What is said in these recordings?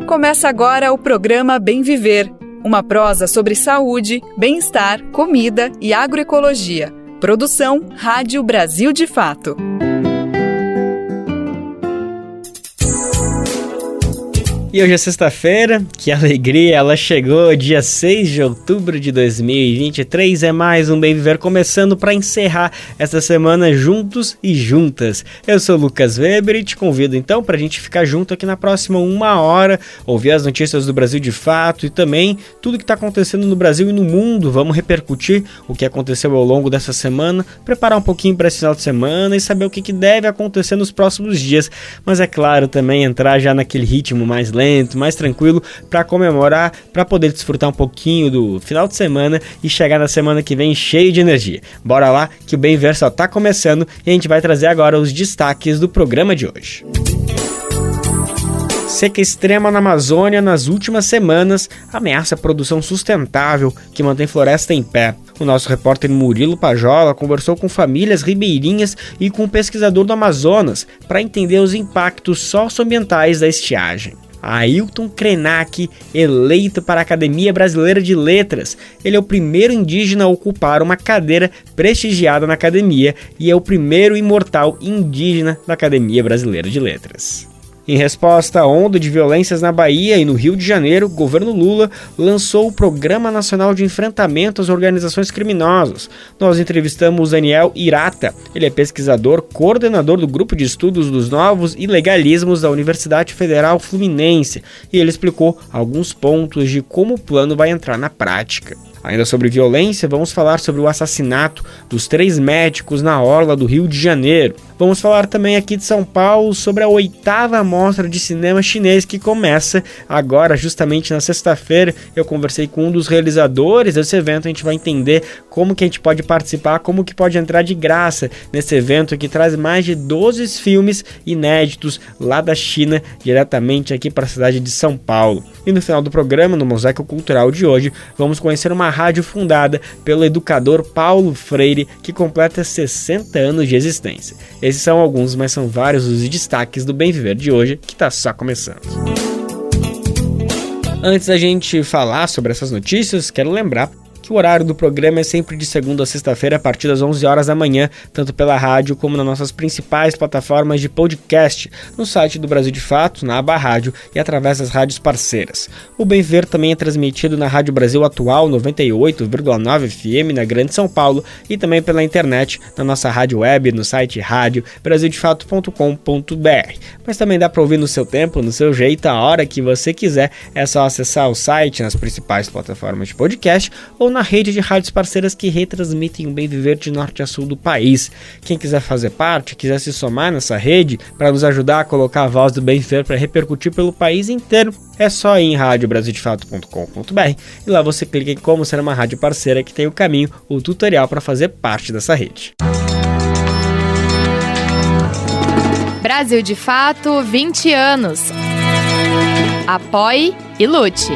Começa agora o programa Bem Viver, uma prosa sobre saúde, bem-estar, comida e agroecologia. Produção Rádio Brasil de Fato. E hoje é sexta-feira, que alegria, ela chegou, dia 6 de outubro de 2023, é mais um Bem Viver começando para encerrar esta semana juntos e juntas. Eu sou o Lucas Weber e te convido então para a gente ficar junto aqui na próxima 1 hora, ouvir as notícias do Brasil de Fato e também tudo que está acontecendo no Brasil e no mundo. Vamos repercutir o que aconteceu ao longo dessa semana, preparar um pouquinho para esse final de semana e saber o que deve acontecer nos próximos dias, mas é claro também entrar já naquele ritmo mais lento, mais tranquilo, para comemorar, para poder desfrutar um pouquinho do final de semana e chegar na semana que vem cheio de energia. Bora lá que o Bem Ver só tá começando e a gente vai trazer agora os destaques do programa de hoje. Seca extrema na Amazônia nas últimas semanas ameaça a produção sustentável que mantém floresta em pé. O nosso repórter Murilo Pajola conversou com famílias ribeirinhas e com um pesquisador do Amazonas para entender os impactos socioambientais da estiagem. Ailton Krenak, eleito para a Academia Brasileira de Letras. Ele é o primeiro indígena a ocupar uma cadeira prestigiada na academia e é o primeiro imortal indígena da Academia Brasileira de Letras. Em resposta à onda de violências na Bahia e no Rio de Janeiro, o governo Lula lançou o Programa Nacional de Enfrentamento às Organizações Criminosas. Nós entrevistamos Daniel Irata. Ele é pesquisador, coordenador do Grupo de Estudos dos Novos Ilegalismos da Universidade Federal Fluminense, e ele explicou alguns pontos de como o plano vai entrar na prática. Ainda sobre violência, vamos falar sobre o assassinato dos 3 médicos na orla do Rio de Janeiro. Vamos falar também aqui de São Paulo sobre a 8ª mostra de cinema chinês que começa agora, justamente na sexta-feira. Eu conversei com um dos realizadores desse evento, a gente vai entender como que a gente pode participar, como que pode entrar de graça nesse evento que traz mais de 12 filmes inéditos lá da China, diretamente aqui para a cidade de São Paulo. E no final do programa, no Mosaico Cultural de hoje, vamos conhecer uma rádio fundada pelo educador Paulo Freire, que completa 60 anos de existência. Esses são alguns, mas são vários os destaques do Bem Viver de hoje, que está só começando. Antes da gente falar sobre essas notícias, quero lembrar que o horário do programa é sempre de segunda a sexta-feira a partir das 11 horas da manhã, tanto pela rádio como nas nossas principais plataformas de podcast, no site do Brasil de Fato, na aba rádio e através das rádios parceiras. O Bem Ver também é transmitido na Rádio Brasil Atual 98,9 FM na Grande São Paulo e também pela internet na nossa rádio web no site radiobrasildefato.com.br. Mas também dá para ouvir no seu tempo, no seu jeito, a hora que você quiser. É só acessar o site nas principais plataformas de podcast ou na rede de rádios parceiras que retransmitem o Bem Viver de norte a sul do país. Quem quiser fazer parte, quiser se somar nessa rede para nos ajudar a colocar a voz do Bem Viver para repercutir pelo país inteiro, é só ir em radiobrasildefato.com.br e lá você clica em como ser uma rádio parceira, que tem o caminho, o tutorial para fazer parte dessa rede. Brasil de Fato, 20 anos. Apoie e lute.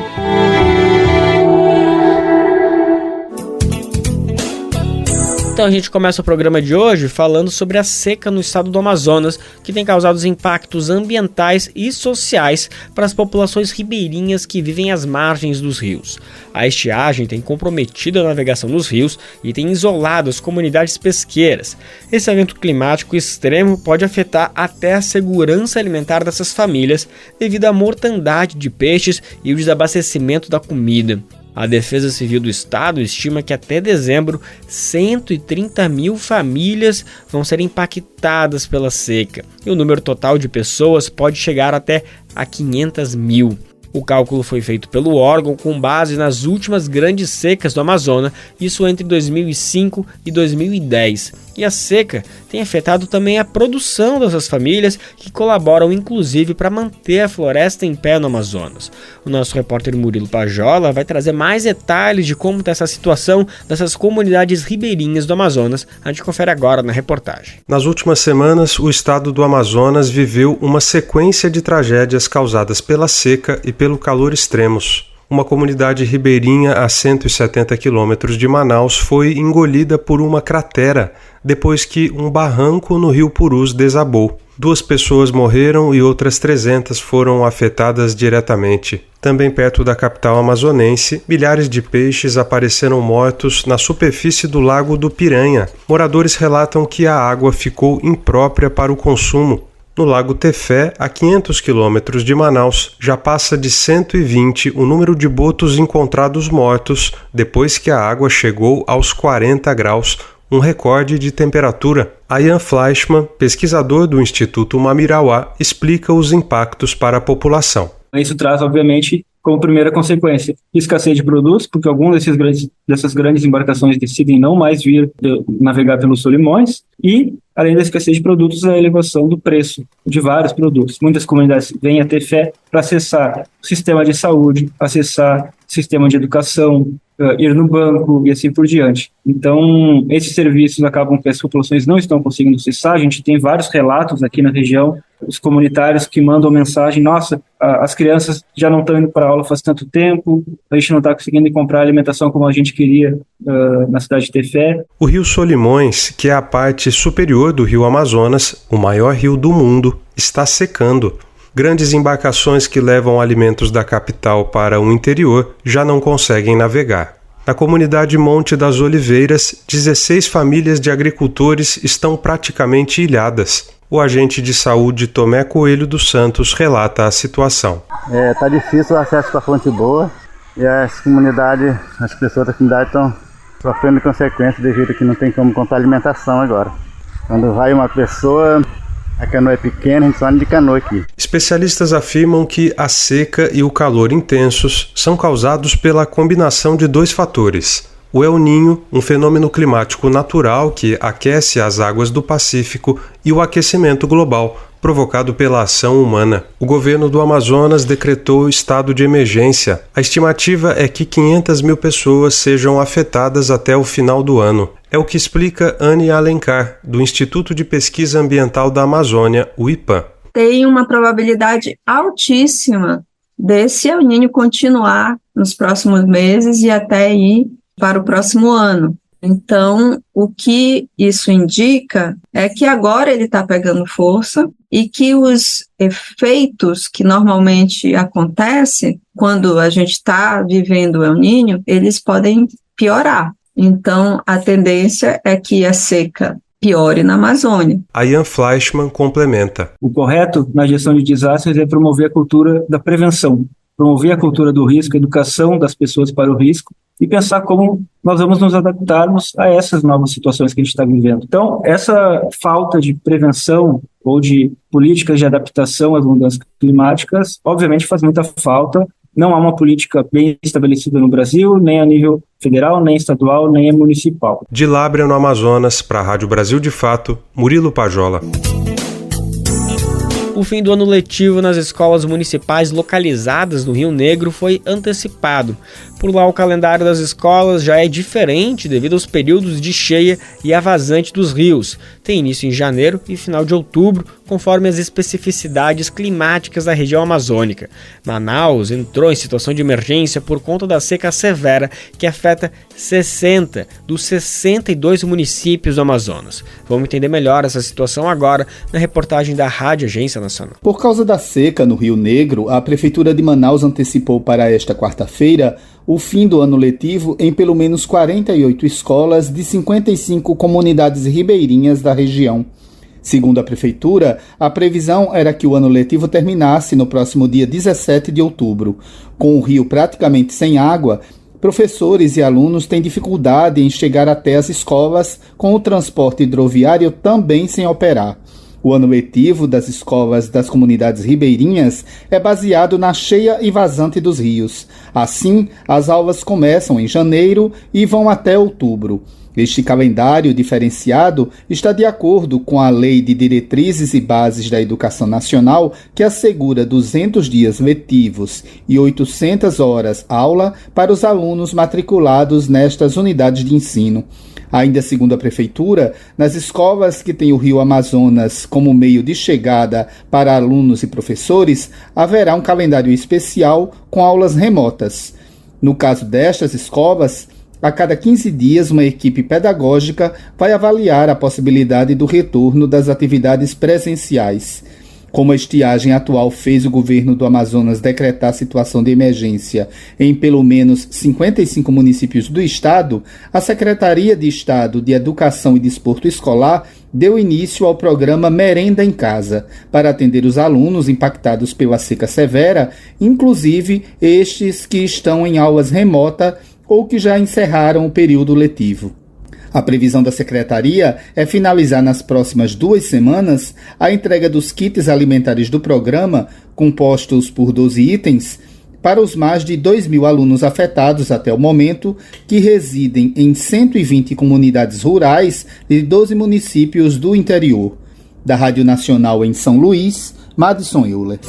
Então a gente começa o programa de hoje falando sobre a seca no estado do Amazonas, que tem causado impactos ambientais e sociais para as populações ribeirinhas que vivem às margens dos rios. A estiagem tem comprometido a navegação nos rios e tem isolado as comunidades pesqueiras. Esse evento climático extremo pode afetar até a segurança alimentar dessas famílias devido à mortandade de peixes e o desabastecimento da comida. A Defesa Civil do Estado estima que até dezembro, 130 mil famílias vão ser impactadas pela seca, e o número total de pessoas pode chegar até a 500 mil. O cálculo foi feito pelo órgão com base nas últimas grandes secas do Amazonas, isso entre 2005 e 2010. E a seca tem afetado também a produção dessas famílias, que colaboram inclusive para manter a floresta em pé no Amazonas. O nosso repórter Murilo Pajola vai trazer mais detalhes de como está essa situação dessas comunidades ribeirinhas do Amazonas. A gente confere agora na reportagem. Nas últimas semanas, o estado do Amazonas viveu uma sequência de tragédias causadas pela seca e pelo calor extremos. Uma comunidade ribeirinha a 170 quilômetros de Manaus foi engolida por uma cratera depois que um barranco no rio Purus desabou. 2 pessoas morreram e outras 300 foram afetadas diretamente. Também perto da capital amazonense, milhares de peixes apareceram mortos na superfície do Lago do Piranha. Moradores relatam que a água ficou imprópria para o consumo. No Lago Tefé, a 500 quilômetros de Manaus, já passa de 120 o número de botos encontrados mortos depois que a água chegou aos 40 graus, um recorde de temperatura. Ian Fleischmann, pesquisador do Instituto Mamirauá, explica os impactos para a população. Isso traz, obviamente, como primeira consequência, escassez de produtos, porque algumas dessas grandes embarcações decidem não mais vir navegar pelos Solimões, e, além da escassez de produtos, a elevação do preço de vários produtos. Muitas comunidades vêm a ter fé para acessar o sistema de saúde, acessar o sistema de educação, ir no banco e assim por diante. Então, esses serviços acabam que as populações não estão conseguindo acessar. A gente tem vários relatos aqui na região, os comunitários que mandam mensagem: nossa, as crianças já não estão indo para aula faz tanto tempo, a gente não está conseguindo comprar alimentação como a gente queria na cidade de Tefé. O rio Solimões, que é a parte superior do rio Amazonas, o maior rio do mundo, está secando. Grandes embarcações que levam alimentos da capital para o interior já não conseguem navegar. Na comunidade Monte das Oliveiras, 16 famílias de agricultores estão praticamente ilhadas. O agente de saúde Tomé Coelho dos Santos relata a situação. Tá difícil o acesso para a fonte boa e as pessoas da comunidade estão sofrendo consequências devido a que não tem como comprar alimentação agora. Quando vai uma pessoa, a canoa é pequena, a gente só anda de canoa aqui. Especialistas afirmam que a seca e o calor intensos são causados pela combinação de 2 fatores. O El Niño, um fenômeno climático natural que aquece as águas do Pacífico, e o aquecimento global, provocado pela ação humana. O governo do Amazonas decretou estado de emergência. A estimativa é que 500 mil pessoas sejam afetadas até o final do ano. É o que explica Anne Alencar, do Instituto de Pesquisa Ambiental da Amazônia, o IPAM. Tem uma probabilidade altíssima desse El Niño continuar nos próximos meses e até ir para o próximo ano. Então, o que isso indica é que agora ele está pegando força e que os efeitos que normalmente acontecem quando a gente está vivendo o El Niño, eles podem piorar. Então, a tendência é que a seca piore na Amazônia. A Ian Fleischmann complementa. O correto na gestão de desastres é promover a cultura da prevenção, promover a cultura do risco, a educação das pessoas para o risco e pensar como nós vamos nos adaptarmos a essas novas situações que a gente está vivendo. Então, essa falta de prevenção ou de políticas de adaptação às mudanças climáticas, obviamente faz muita falta. Não há uma política bem estabelecida no Brasil, nem a nível federal, nem estadual, nem municipal. De Lábrea, no Amazonas, para a Rádio Brasil de Fato, Murilo Pajola. O fim do ano letivo nas escolas municipais localizadas no Rio Negro foi antecipado. Por lá, o calendário das escolas já é diferente devido aos períodos de cheia e a vazante dos rios. Tem início em janeiro e final de outubro, conforme as especificidades climáticas da região amazônica. Manaus entrou em situação de emergência por conta da seca severa que afeta 60 dos 62 municípios do Amazonas. Vamos entender melhor essa situação agora na reportagem da Rádio Agência Nacional. Por causa da seca no Rio Negro, a Prefeitura de Manaus antecipou para esta quarta-feira o fim do ano letivo em pelo menos 48 escolas de 55 comunidades ribeirinhas da região. Segundo a Prefeitura, a previsão era que o ano letivo terminasse no próximo dia 17 de outubro. Com o rio praticamente sem água, professores e alunos têm dificuldade em chegar até as escolas, com o transporte hidroviário também sem operar. O ano letivo das escolas das comunidades ribeirinhas é baseado na cheia e vazante dos rios. Assim, as aulas começam em janeiro e vão até outubro. Este calendário diferenciado está de acordo com a Lei de Diretrizes e Bases da Educação Nacional, que assegura 200 dias letivos e 800 horas aula para os alunos matriculados nestas unidades de ensino. Ainda segundo a Prefeitura, nas escolas que têm o Rio Amazonas como meio de chegada para alunos e professores, haverá um calendário especial com aulas remotas. No caso destas escolas, a cada 15 dias, uma equipe pedagógica vai avaliar a possibilidade do retorno das atividades presenciais. Como a estiagem atual fez o governo do Amazonas decretar situação de emergência em pelo menos 55 municípios do estado, a Secretaria de Estado de Educação e Desporto Escolar deu início ao programa Merenda em Casa, para atender os alunos impactados pela seca severa, inclusive estes que estão em aulas remotas ou que já encerraram o período letivo. A previsão da Secretaria é finalizar nas próximas 2 semanas a entrega dos kits alimentares do programa, compostos por 12 itens, para os mais de 2.000 alunos afetados até o momento, que residem em 120 comunidades rurais de 12 municípios do interior. Da Rádio Nacional em São Luís, Madison Euler.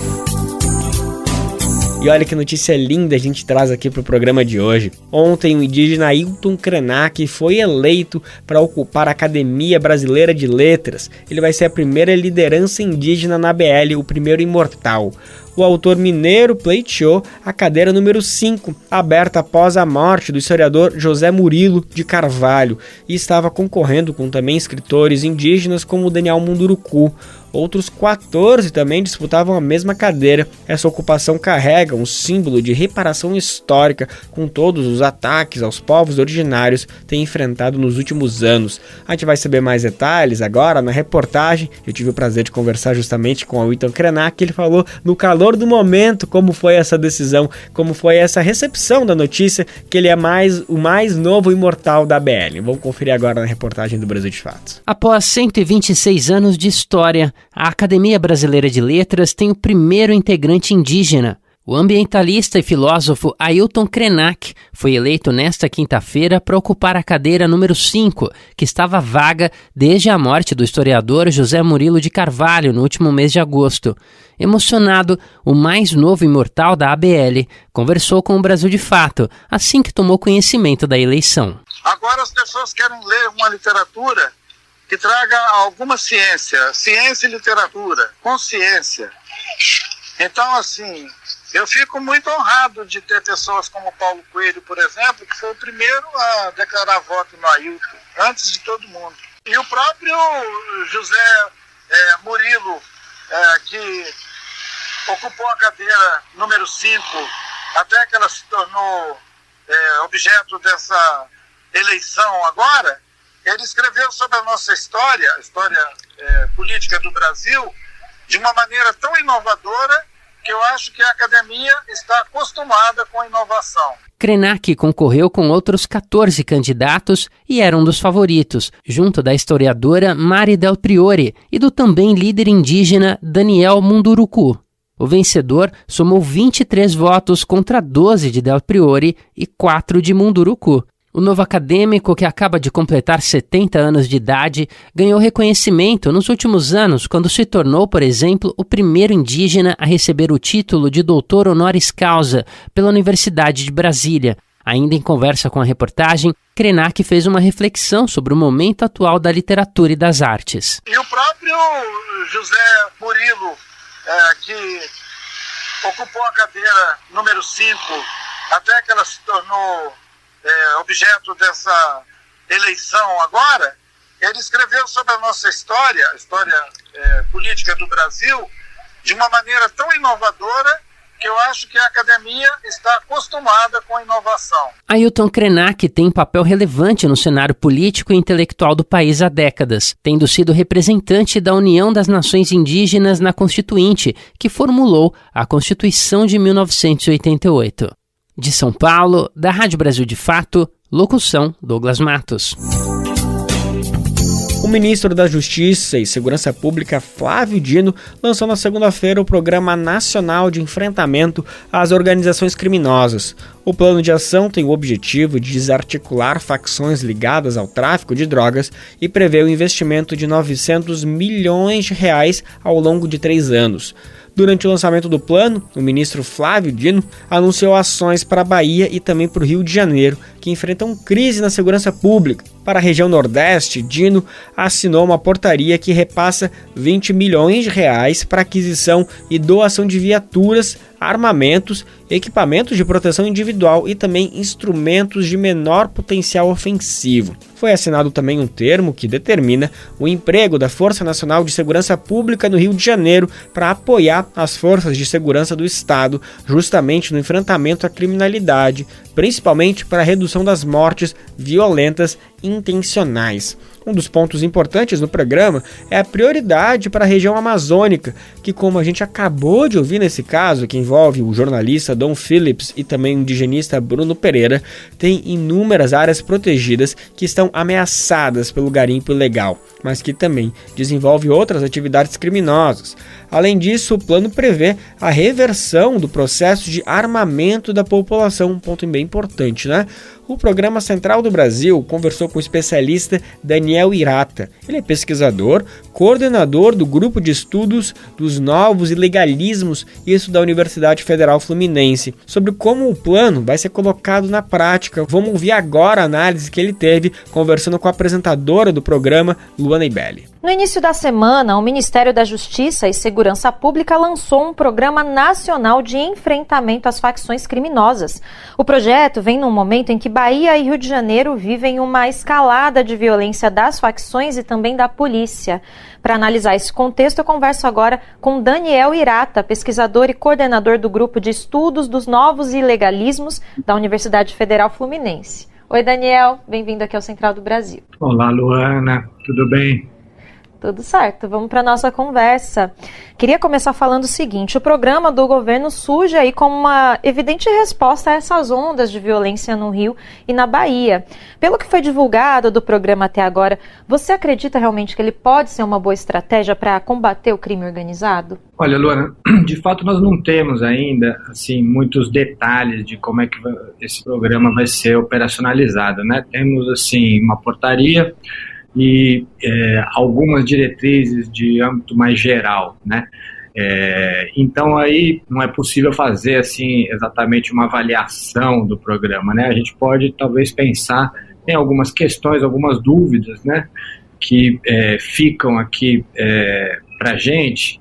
E olha que notícia linda a gente traz aqui para o programa de hoje. Ontem, o indígena Ailton Krenak foi eleito para ocupar a Academia Brasileira de Letras. Ele vai ser a primeira liderança indígena na BL, o primeiro imortal. O autor mineiro pleiteou a cadeira número 5, aberta após a morte do historiador José Murilo de Carvalho, e estava concorrendo com também escritores indígenas como Daniel Munduruku. Outros 14 também disputavam a mesma cadeira. Essa ocupação carrega um símbolo de reparação histórica com todos os ataques aos povos originários que tem enfrentado nos últimos anos. A gente vai saber mais detalhes agora na reportagem. Eu tive o prazer de conversar justamente com o Ailton Krenak. Ele falou no calor do momento como foi essa decisão, como foi essa recepção da notícia que ele é o mais novo imortal da BL. Vamos conferir agora na reportagem do Brasil de Fato. Após 126 anos de história, a Academia Brasileira de Letras tem o primeiro integrante indígena. O ambientalista e filósofo Ailton Krenak foi eleito nesta quinta-feira para ocupar a cadeira número 5, que estava vaga desde a morte do historiador José Murilo de Carvalho no último mês de agosto. Emocionado, o mais novo imortal da ABL conversou com o Brasil de Fato, assim que tomou conhecimento da eleição. Agora as pessoas querem ler uma literatura que traga alguma ciência e literatura, consciência. Então, assim, eu fico muito honrado de ter pessoas como Paulo Coelho, por exemplo, que foi o primeiro a declarar voto no Ailton, antes de todo mundo. E o próprio José Murilo, que ocupou a cadeira número 5, até que ela se tornou objeto dessa eleição agora, ele escreveu sobre a nossa história, a história política do Brasil, de uma maneira tão inovadora que eu acho que a academia está acostumada com a inovação. Krenak concorreu com outros 14 candidatos e era um dos favoritos, junto da historiadora Mari Del Priore e do também líder indígena Daniel Munduruku. O vencedor somou 23 votos contra 12 de Del Priore e 4 de Munduruku. O novo acadêmico, que acaba de completar 70 anos de idade, ganhou reconhecimento nos últimos anos quando se tornou, por exemplo, o primeiro indígena a receber o título de doutor honoris causa pela Universidade de Brasília. Ainda em conversa com a reportagem, Krenak fez uma reflexão sobre o momento atual da literatura e das artes. E o próprio José Murilo, que ocupou a cadeira número 5, até que ela se tornou objeto dessa eleição agora, ele escreveu sobre a nossa história, a história política do Brasil, de uma maneira tão inovadora que eu acho que a academia está acostumada com a inovação. Ailton Krenak tem papel relevante no cenário político e intelectual do país há décadas, tendo sido representante da União das Nações Indígenas na Constituinte, que formulou a Constituição de 1988. De São Paulo, da Rádio Brasil de Fato, locução Douglas Matos. O ministro da Justiça e Segurança Pública, Flávio Dino, lançou na segunda-feira o Programa Nacional de Enfrentamento às Organizações Criminosas. O plano de ação tem o objetivo de desarticular facções ligadas ao tráfico de drogas e prevê o investimento de R$900 milhões ao longo de 3 anos. Durante o lançamento do plano, o ministro Flávio Dino anunciou ações para a Bahia e também para o Rio de Janeiro, que enfrentam crise na segurança pública. Para a região Nordeste, Dino assinou uma portaria que repassa R$20 milhões para aquisição e doação de viaturas, armamentos, equipamentos de proteção individual e também instrumentos de menor potencial ofensivo. Foi assinado também um termo que determina o emprego da Força Nacional de Segurança Pública no Rio de Janeiro para apoiar as forças de segurança do Estado justamente no enfrentamento à criminalidade, principalmente para a redução das mortes violentas intencionais. Um dos pontos importantes no programa é a prioridade para a região amazônica, que, como a gente acabou de ouvir nesse caso, que envolve o jornalista Dom Phillips e também o indigenista Bruno Pereira, tem inúmeras áreas protegidas que estão ameaçadas pelo garimpo ilegal, mas que também desenvolve outras atividades criminosas. Além disso, o plano prevê a reversão do processo de armamento da população, um ponto bem importante, né? O Programa Central do Brasil conversou com o especialista Daniel Irata. Ele é pesquisador, coordenador do Grupo de Estudos dos Novos Ilegalismos, isso da Universidade Federal Fluminense, sobre como o plano vai ser colocado na prática. Vamos ouvir agora a análise que ele teve conversando com a apresentadora do programa, Luana Ibelli. No início da semana, o Ministério da Justiça e Segurança Pública lançou um programa nacional de enfrentamento às facções criminosas. O projeto vem num momento em que Bahia e Rio de Janeiro vivem uma escalada de violência das facções e também da polícia. Para analisar esse contexto, eu converso agora com Daniel Irata, pesquisador e coordenador do Grupo de Estudos dos Novos Ilegalismos da Universidade Federal Fluminense. Oi, Daniel, bem-vindo aqui ao Central do Brasil. Olá, Luana, tudo bem? Tudo certo, vamos para a nossa conversa. Queria começar falando o seguinte: o programa do governo surge aí como uma evidente resposta a essas ondas de violência no Rio e na Bahia. Pelo que foi divulgado do programa até agora, você acredita realmente que ele pode ser uma boa estratégia para combater o crime organizado? Olha, Luana, de fato nós não temos ainda assim, muitos detalhes de como é que esse programa vai ser operacionalizado, né? Temos assim, uma portaria e algumas diretrizes de âmbito mais geral, né? Então aí não é possível fazer assim exatamente uma avaliação do programa, né? A gente pode talvez pensar em algumas questões, algumas dúvidas, né? Que ficam aqui para a gente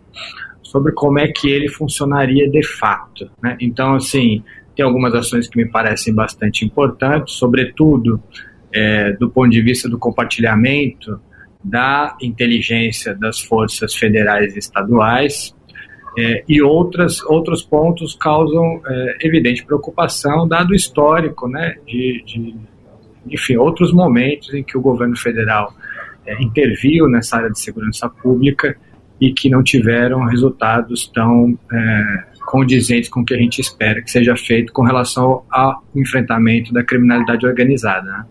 sobre como é que ele funcionaria de fato, né? Então assim, tem algumas ações que me parecem bastante importantes, sobretudo do ponto de vista do compartilhamento da inteligência das forças federais e estaduais, e outros pontos causam evidente preocupação, dado o histórico, né, enfim, outros momentos em que o governo federal interviu nessa área de segurança pública e que não tiveram resultados tão condizentes com o que a gente espera que seja feito com relação ao enfrentamento da criminalidade organizada, né?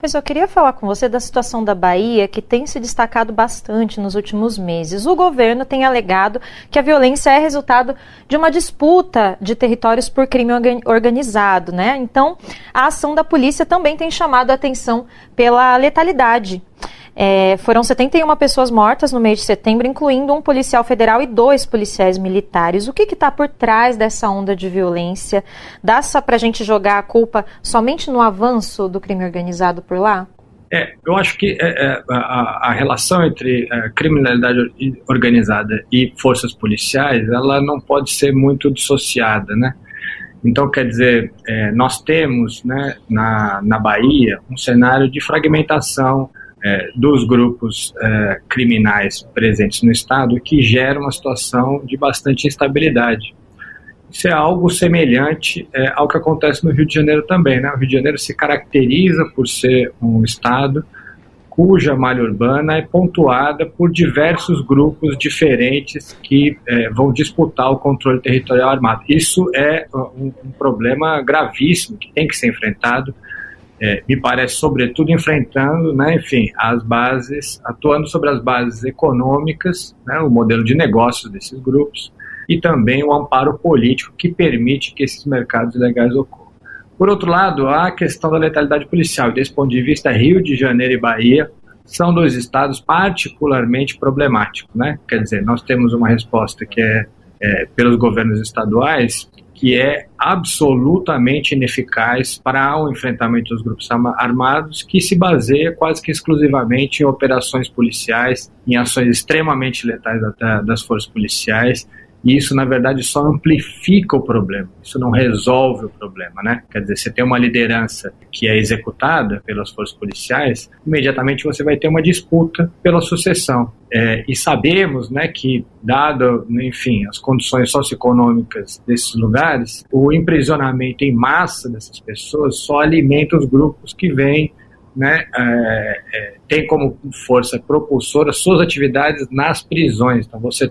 Pessoal, eu queria falar com você da situação da Bahia, que tem se destacado bastante nos últimos meses. O governo tem alegado que a violência é resultado de uma disputa de territórios por crime organizado, né? Então, a ação da polícia também tem chamado a atenção pela letalidade. Foram 71 pessoas mortas no mês de setembro, incluindo um policial federal e 2 policiais militares. O que está por trás dessa onda de violência? Dá só para a gente jogar a culpa somente no avanço do crime organizado por lá? Eu acho que a relação entre criminalidade organizada e forças policiais, ela não pode ser muito dissociada, né? Então, quer dizer, nós temos, né, na Bahia um cenário de fragmentação dos grupos criminais presentes no estado, que gera uma situação de bastante instabilidade. Isso é algo semelhante ao que acontece no Rio de Janeiro também, né? O Rio de Janeiro se caracteriza por ser um estado cuja malha urbana é pontuada por diversos grupos diferentes que vão disputar o controle territorial armado. Isso é um problema gravíssimo que tem que ser enfrentado me parece, sobretudo, enfrentando, né, enfim, as bases, atuando sobre as bases econômicas, né, o modelo de negócios desses grupos, e também o amparo político que permite que esses mercados ilegais ocorram. Por outro lado, há a questão da letalidade policial. Desse ponto de vista, Rio de Janeiro e Bahia são dois estados particularmente problemáticos, né? Quer dizer, nós temos uma resposta que é pelos governos estaduais, que é absolutamente ineficaz para o enfrentamento dos grupos armados, que se baseia quase que exclusivamente em operações policiais, em ações extremamente letais das forças policiais. E isso, na verdade, só amplifica o problema, isso não resolve o problema, né? Quer dizer, você tem uma liderança que é executada pelas forças policiais, imediatamente você vai ter uma disputa pela sucessão. E sabemos, né, que, dado, enfim, as condições socioeconômicas desses lugares, o emprisionamento em massa dessas pessoas só alimenta os grupos que vêm, né, tem como força propulsora suas atividades nas prisões. Então você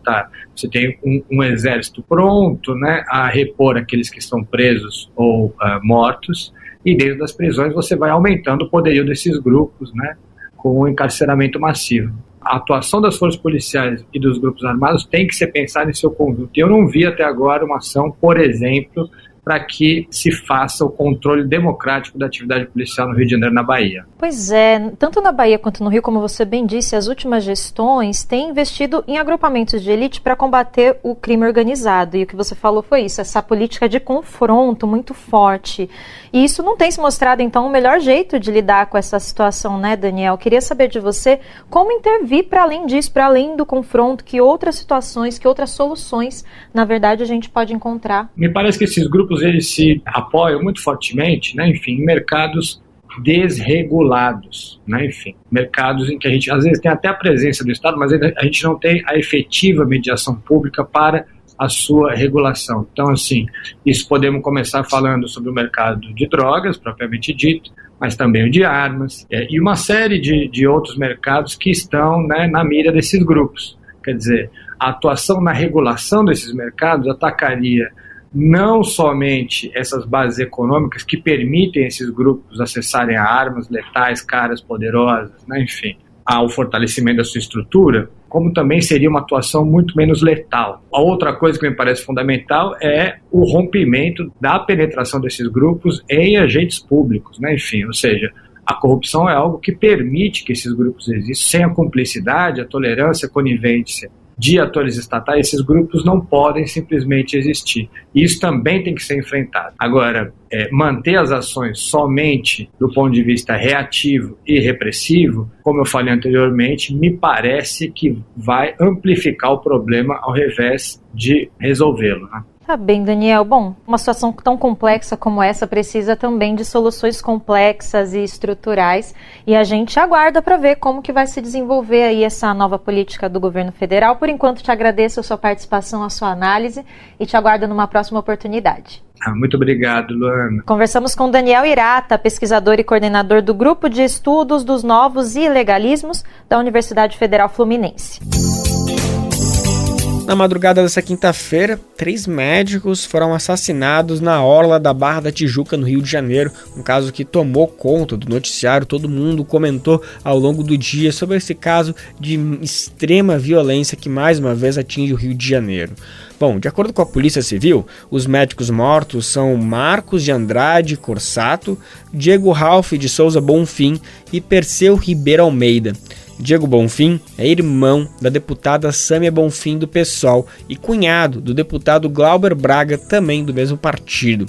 tem um exército pronto, né, a repor aqueles que estão presos ou mortos, e dentro das prisões você vai aumentando o poderio desses grupos, né, com o encarceramento massivo. A atuação das forças policiais e dos grupos armados tem que ser pensada em seu conjunto. Eu não vi até agora uma ação, por exemplo, para que se faça o controle democrático da atividade policial no Rio de Janeiro e na Bahia. Pois é, tanto na Bahia quanto no Rio, como você bem disse, as últimas gestões têm investido em agrupamentos de elite para combater o crime organizado. E o que você falou foi isso, essa política de confronto muito forte. E isso não tem se mostrado, então, o melhor jeito de lidar com essa situação, né, Daniel? Queria saber de você como intervir para além disso, para além do confronto, que outras situações, que outras soluções, na verdade, a gente pode encontrar. Me parece que esses grupos eles se apoiam muito fortemente, né, enfim, em mercados desregulados, né, enfim, mercados em que a gente às vezes tem até a presença do Estado, mas a gente não tem a efetiva mediação pública para a sua regulação. Então, assim, isso podemos começar falando sobre o mercado de drogas, propriamente dito, mas também o de armas, e uma série de outros mercados que estão, né, na mira desses grupos. Quer dizer, a atuação na regulação desses mercados atacaria não somente essas bases econômicas que permitem esses grupos acessarem a armas letais, caras, poderosas, né, enfim, ao fortalecimento da sua estrutura, como também seria uma atuação muito menos letal. A outra coisa que me parece fundamental é o rompimento da penetração desses grupos em agentes públicos, né, enfim, ou seja, a corrupção é algo que permite que esses grupos existam. Sem a cumplicidade, a tolerância, a conivência de atores estatais, esses grupos não podem simplesmente existir. E isso também tem que ser enfrentado. Agora, manter as ações somente do ponto de vista reativo e repressivo, como eu falei anteriormente, me parece que vai amplificar o problema ao invés de resolvê-lo, né? Tá bem, Daniel. Bom, uma situação tão complexa como essa precisa também de soluções complexas e estruturais, e a gente aguarda para ver como que vai se desenvolver aí essa nova política do governo federal. Por enquanto, te agradeço a sua participação, a sua análise, e te aguardo numa próxima oportunidade. Muito obrigado, Luana. Conversamos com Daniel Hirata, pesquisador e coordenador do Grupo de Estudos dos Novos Ilegalismos da Universidade Federal Fluminense. Na madrugada dessa quinta-feira, 3 médicos foram assassinados na orla da Barra da Tijuca, no Rio de Janeiro, um caso que tomou conta do noticiário. Todo mundo comentou ao longo do dia sobre esse caso de extrema violência que mais uma vez atinge o Rio de Janeiro. Bom, de acordo com a Polícia Civil, os médicos mortos são Marcos de Andrade Corsato, Diego Ralph de Souza Bonfim e Perseu Ribeiro Almeida. Diego Bonfim é irmão da deputada Sâmia Bonfim do PSOL e cunhado do deputado Glauber Braga, também do mesmo partido.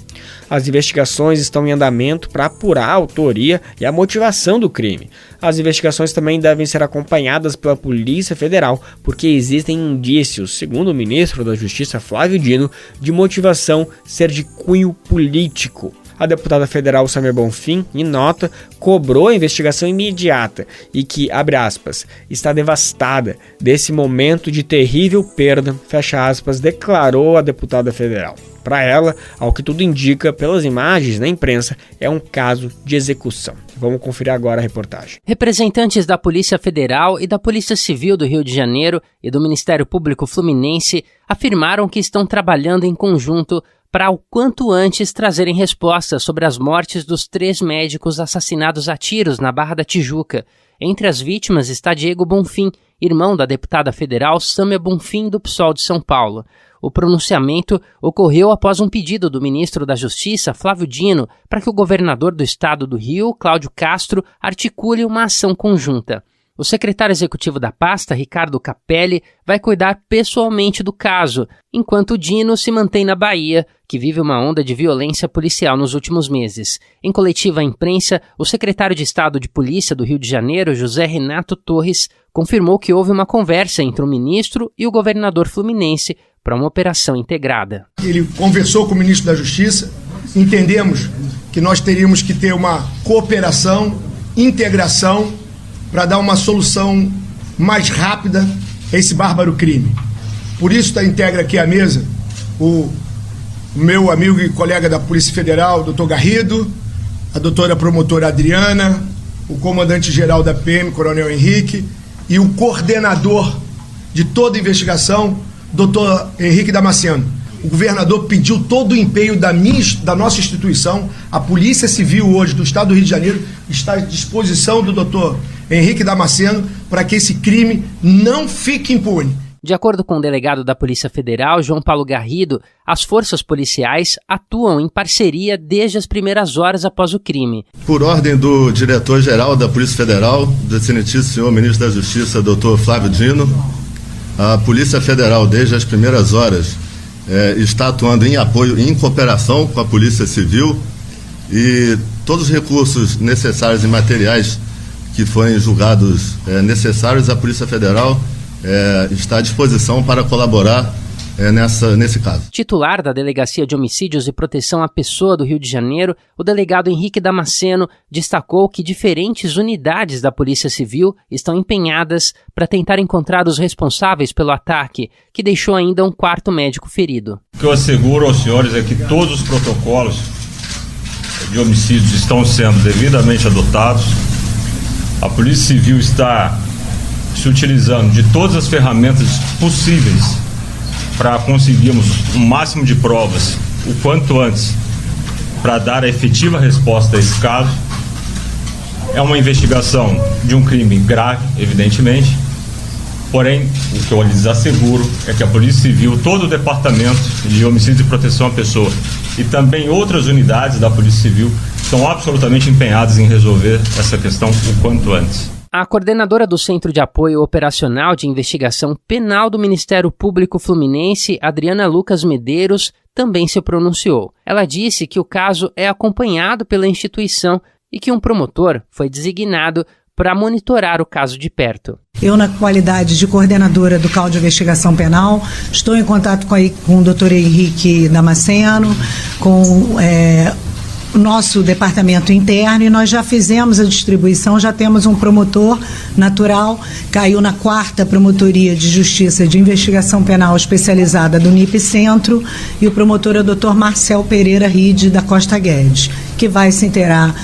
As investigações estão em andamento para apurar a autoria e a motivação do crime. As investigações também devem ser acompanhadas pela Polícia Federal, porque existem indícios, segundo o ministro da Justiça Flávio Dino, de motivação ser de cunho político. A deputada federal Sâmia Bonfim, em nota, cobrou a investigação imediata e que, abre aspas, está devastada desse momento de terrível perda, fecha aspas, declarou a deputada federal. Para ela, ao que tudo indica pelas imagens na imprensa, é um caso de execução. Vamos conferir agora a reportagem. Representantes da Polícia Federal e da Polícia Civil do Rio de Janeiro e do Ministério Público Fluminense afirmaram que estão trabalhando em conjunto para o quanto antes trazerem respostas sobre as mortes dos 3 médicos assassinados a tiros na Barra da Tijuca. Entre as vítimas está Diego Bonfim, irmão da deputada federal Sâmia Bonfim, do PSOL de São Paulo. O pronunciamento ocorreu após um pedido do ministro da Justiça, Flávio Dino, para que o governador do estado do Rio, Cláudio Castro, articule uma ação conjunta. O secretário executivo da pasta, Ricardo Capelli, vai cuidar pessoalmente do caso, enquanto Dino se mantém na Bahia, que vive uma onda de violência policial nos últimos meses. Em coletiva à imprensa, o secretário de Estado de Polícia do Rio de Janeiro, José Renato Torres, confirmou que houve uma conversa entre o ministro e o governador fluminense para uma operação integrada. Ele conversou com o ministro da Justiça, entendemos que nós teríamos que ter uma cooperação, integração, para dar uma solução mais rápida a esse bárbaro crime. Por isso integra aqui à mesa o meu amigo e colega da Polícia Federal, doutor Garrido, a doutora promotora Adriana, o comandante-geral da PM, coronel Henrique, e o coordenador de toda a investigação, doutor Henrique Damasceno. O governador pediu todo o empenho da nossa instituição. A Polícia Civil hoje do Estado do Rio de Janeiro está à disposição do doutor Henrique Damasceno para que esse crime não fique impune. De acordo com o delegado da Polícia Federal, João Paulo Garrido, as forças policiais atuam em parceria desde as primeiras horas após o crime. Por ordem do diretor-geral da Polícia Federal, do excelentíssimo senhor ministro da Justiça, doutor Flávio Dino, a Polícia Federal, desde as primeiras horas, está atuando em apoio e em cooperação com a Polícia Civil, e todos os recursos necessários e materiais que forem julgados necessários, a Polícia Federal está à disposição para colaborar nesse caso. Titular da Delegacia de Homicídios e Proteção à Pessoa do Rio de Janeiro, o delegado Henrique Damasceno destacou que diferentes unidades da Polícia Civil estão empenhadas para tentar encontrar os responsáveis pelo ataque, que deixou ainda um 4º médico ferido. O que eu asseguro aos senhores é que todos os protocolos de homicídios estão sendo devidamente adotados. A Polícia Civil está se utilizando de todas as ferramentas possíveis para conseguirmos o máximo de provas o quanto antes para dar a efetiva resposta a esse caso. É uma investigação de um crime grave, evidentemente, porém, o que eu lhes asseguro é que a Polícia Civil, todo o Departamento de Homicídios e Proteção à Pessoa e também outras unidades da Polícia Civil estão absolutamente empenhadas em resolver essa questão o quanto antes. A coordenadora do Centro de Apoio Operacional de Investigação Penal do Ministério Público Fluminense, Adriana Lucas Medeiros, também se pronunciou. Ela disse que o caso é acompanhado pela instituição e que um promotor foi designado para monitorar o caso de perto. Eu, na qualidade de coordenadora do CAU de Investigação Penal, estou em contato com o Dr. Henrique Damasceno, com o nosso departamento interno, e nós já fizemos a distribuição, já temos um promotor natural, caiu na 4ª Promotoria de Justiça de Investigação Penal Especializada do NIP Centro, e o promotor é o Dr. Marcel Pereira Ride, da Costa Guedes, que vai se inteirar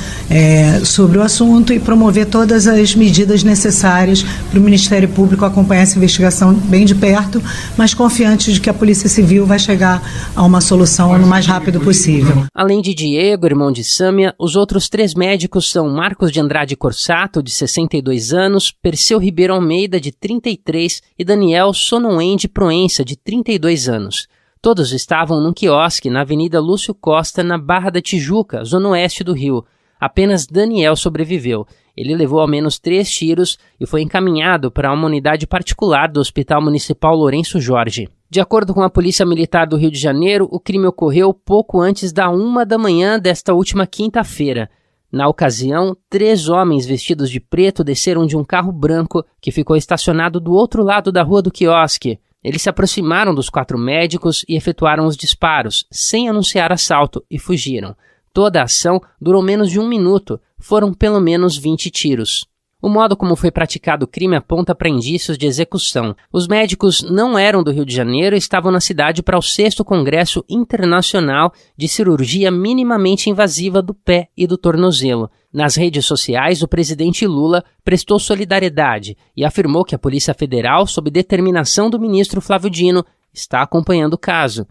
sobre o assunto e promover todas as medidas necessárias para o Ministério Público acompanhar essa investigação bem de perto, mas confiante de que a Polícia Civil vai chegar a uma solução no mais rápido possível. Além de Diego, irmão de Sâmia, os outros 3 médicos são Marcos de Andrade Corsato, de 62 anos, Perseu Ribeiro Almeida, de 33, e Daniel Sonoende Proença, de 32 anos. Todos estavam num quiosque na Avenida Lúcio Costa, na Barra da Tijuca, zona oeste do Rio. Apenas Daniel sobreviveu. Ele levou ao menos 3 tiros e foi encaminhado para uma unidade particular do Hospital Municipal Lourenço Jorge. De acordo com a Polícia Militar do Rio de Janeiro, o crime ocorreu pouco antes da 1 da manhã desta última quinta-feira. Na ocasião, 3 homens vestidos de preto desceram de um carro branco que ficou estacionado do outro lado da rua do quiosque. Eles se aproximaram dos 4 médicos e efetuaram os disparos, sem anunciar assalto, e fugiram. Toda a ação durou menos de 1 minuto, foram pelo menos 20 tiros. O modo como foi praticado o crime aponta para indícios de execução. Os médicos não eram do Rio de Janeiro e estavam na cidade para o 6º Congresso Internacional de Cirurgia Minimamente Invasiva do Pé e do Tornozelo. Nas redes sociais, o presidente Lula prestou solidariedade e afirmou que a Polícia Federal, sob determinação do ministro Flávio Dino, está acompanhando o caso.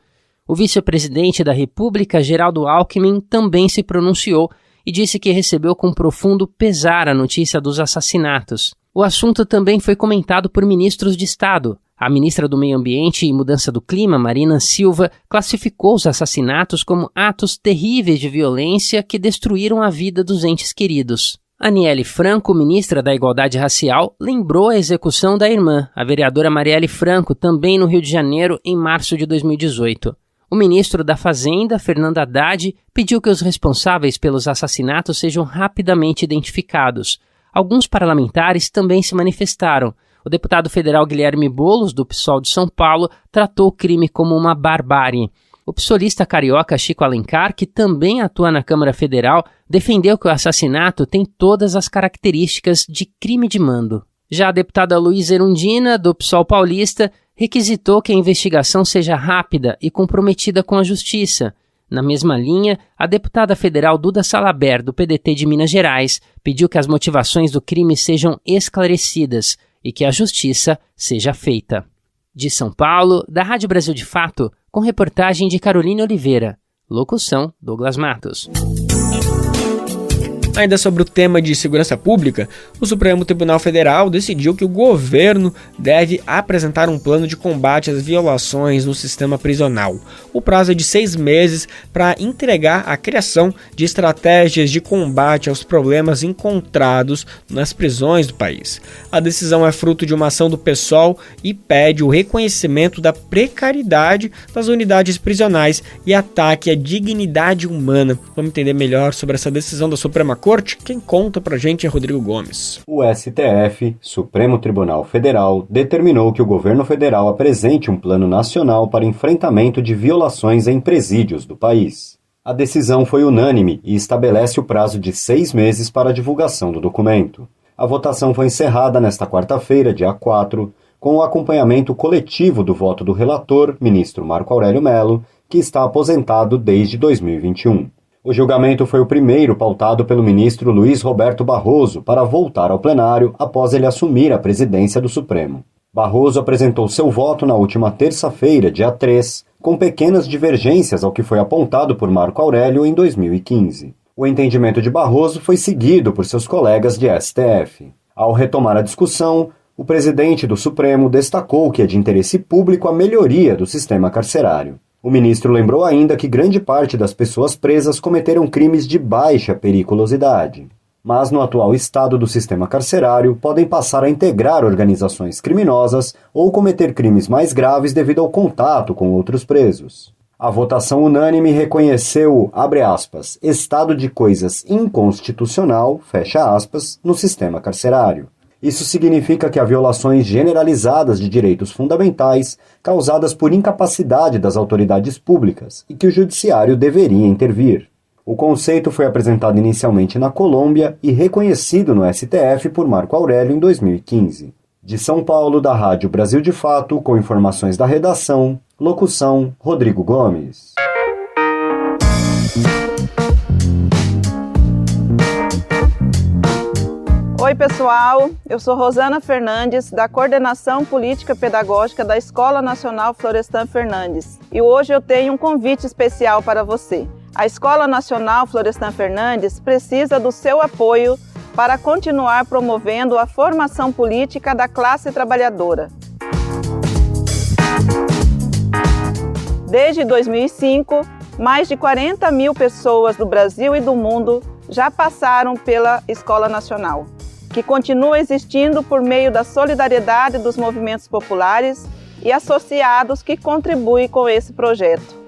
O vice-presidente da República, Geraldo Alckmin, também se pronunciou e disse que recebeu com profundo pesar a notícia dos assassinatos. O assunto também foi comentado por ministros de Estado. A ministra do Meio Ambiente e Mudança do Clima, Marina Silva, classificou os assassinatos como atos terríveis de violência que destruíram a vida dos entes queridos. Aniele Franco, ministra da Igualdade Racial, lembrou a execução da irmã, a vereadora Marielle Franco, também no Rio de Janeiro, em março de 2018. O ministro da Fazenda, Fernando Haddad, pediu que os responsáveis pelos assassinatos sejam rapidamente identificados. Alguns parlamentares também se manifestaram. O deputado federal Guilherme Boulos, do PSOL de São Paulo, tratou o crime como uma barbárie. O psolista carioca Chico Alencar, que também atua na Câmara Federal, defendeu que o assassinato tem todas as características de crime de mando. Já a deputada Luísa Erundina, do PSOL paulista, requisitou que a investigação seja rápida e comprometida com a justiça. Na mesma linha, a deputada federal Duda Salabert, do PDT de Minas Gerais, pediu que as motivações do crime sejam esclarecidas e que a justiça seja feita. De São Paulo, da Rádio Brasil de Fato, com reportagem de Carolina Oliveira. Locução, Douglas Matos. Ainda sobre o tema de segurança pública, o Supremo Tribunal Federal decidiu que o governo deve apresentar um plano de combate às violações no sistema prisional. O prazo é de 6 meses para entregar a criação de estratégias de combate aos problemas encontrados nas prisões do país. A decisão é fruto de uma ação do PSOL e pede o reconhecimento da precariedade das unidades prisionais e ataque à dignidade humana. Vamos entender melhor sobre essa decisão da Suprema Corte? Quem conta pra gente é Rodrigo Gomes. O STF, Supremo Tribunal Federal, determinou que o governo federal apresente um plano nacional para enfrentamento de violações em presídios do país. A decisão foi unânime e estabelece o prazo de 6 meses para a divulgação do documento. A votação foi encerrada nesta quarta-feira, dia 4, com o acompanhamento coletivo do voto do relator, ministro Marco Aurélio Mello, que está aposentado desde 2021. O julgamento foi o primeiro pautado pelo ministro Luiz Roberto Barroso para voltar ao plenário após ele assumir a presidência do Supremo. Barroso apresentou seu voto na última terça-feira, dia 3, com pequenas divergências ao que foi apontado por Marco Aurélio em 2015. O entendimento de Barroso foi seguido por seus colegas de STF. Ao retomar a discussão, o presidente do Supremo destacou que é de interesse público a melhoria do sistema carcerário. O ministro lembrou ainda que grande parte das pessoas presas cometeram crimes de baixa periculosidade. Mas no atual estado do sistema carcerário, podem passar a integrar organizações criminosas ou cometer crimes mais graves devido ao contato com outros presos. A votação unânime reconheceu, abre aspas, estado de coisas inconstitucional, fecha aspas, no sistema carcerário. Isso significa que há violações generalizadas de direitos fundamentais causadas por incapacidade das autoridades públicas e que o judiciário deveria intervir. O conceito foi apresentado inicialmente na Colômbia e reconhecido no STF por Marco Aurélio em 2015. De São Paulo, da Rádio Brasil de Fato, com informações da redação, locução Rodrigo Gomes. Oi pessoal, eu sou Rosana Fernandes, da Coordenação Política Pedagógica da Escola Nacional Florestan Fernandes. E hoje eu tenho um convite especial para você. A Escola Nacional Florestan Fernandes precisa do seu apoio para continuar promovendo a formação política da classe trabalhadora. Desde 2005, mais de 40 mil pessoas do Brasil e do mundo já passaram pela Escola Nacional, que continua existindo por meio da solidariedade dos movimentos populares e associados que contribuem com esse projeto.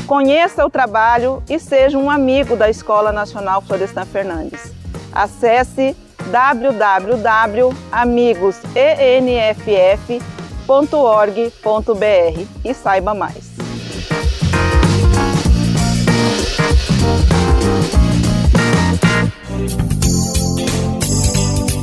Conheça o trabalho e seja um amigo da Escola Nacional Florestan Fernandes. Acesse www.amigosenff.org.br e saiba mais.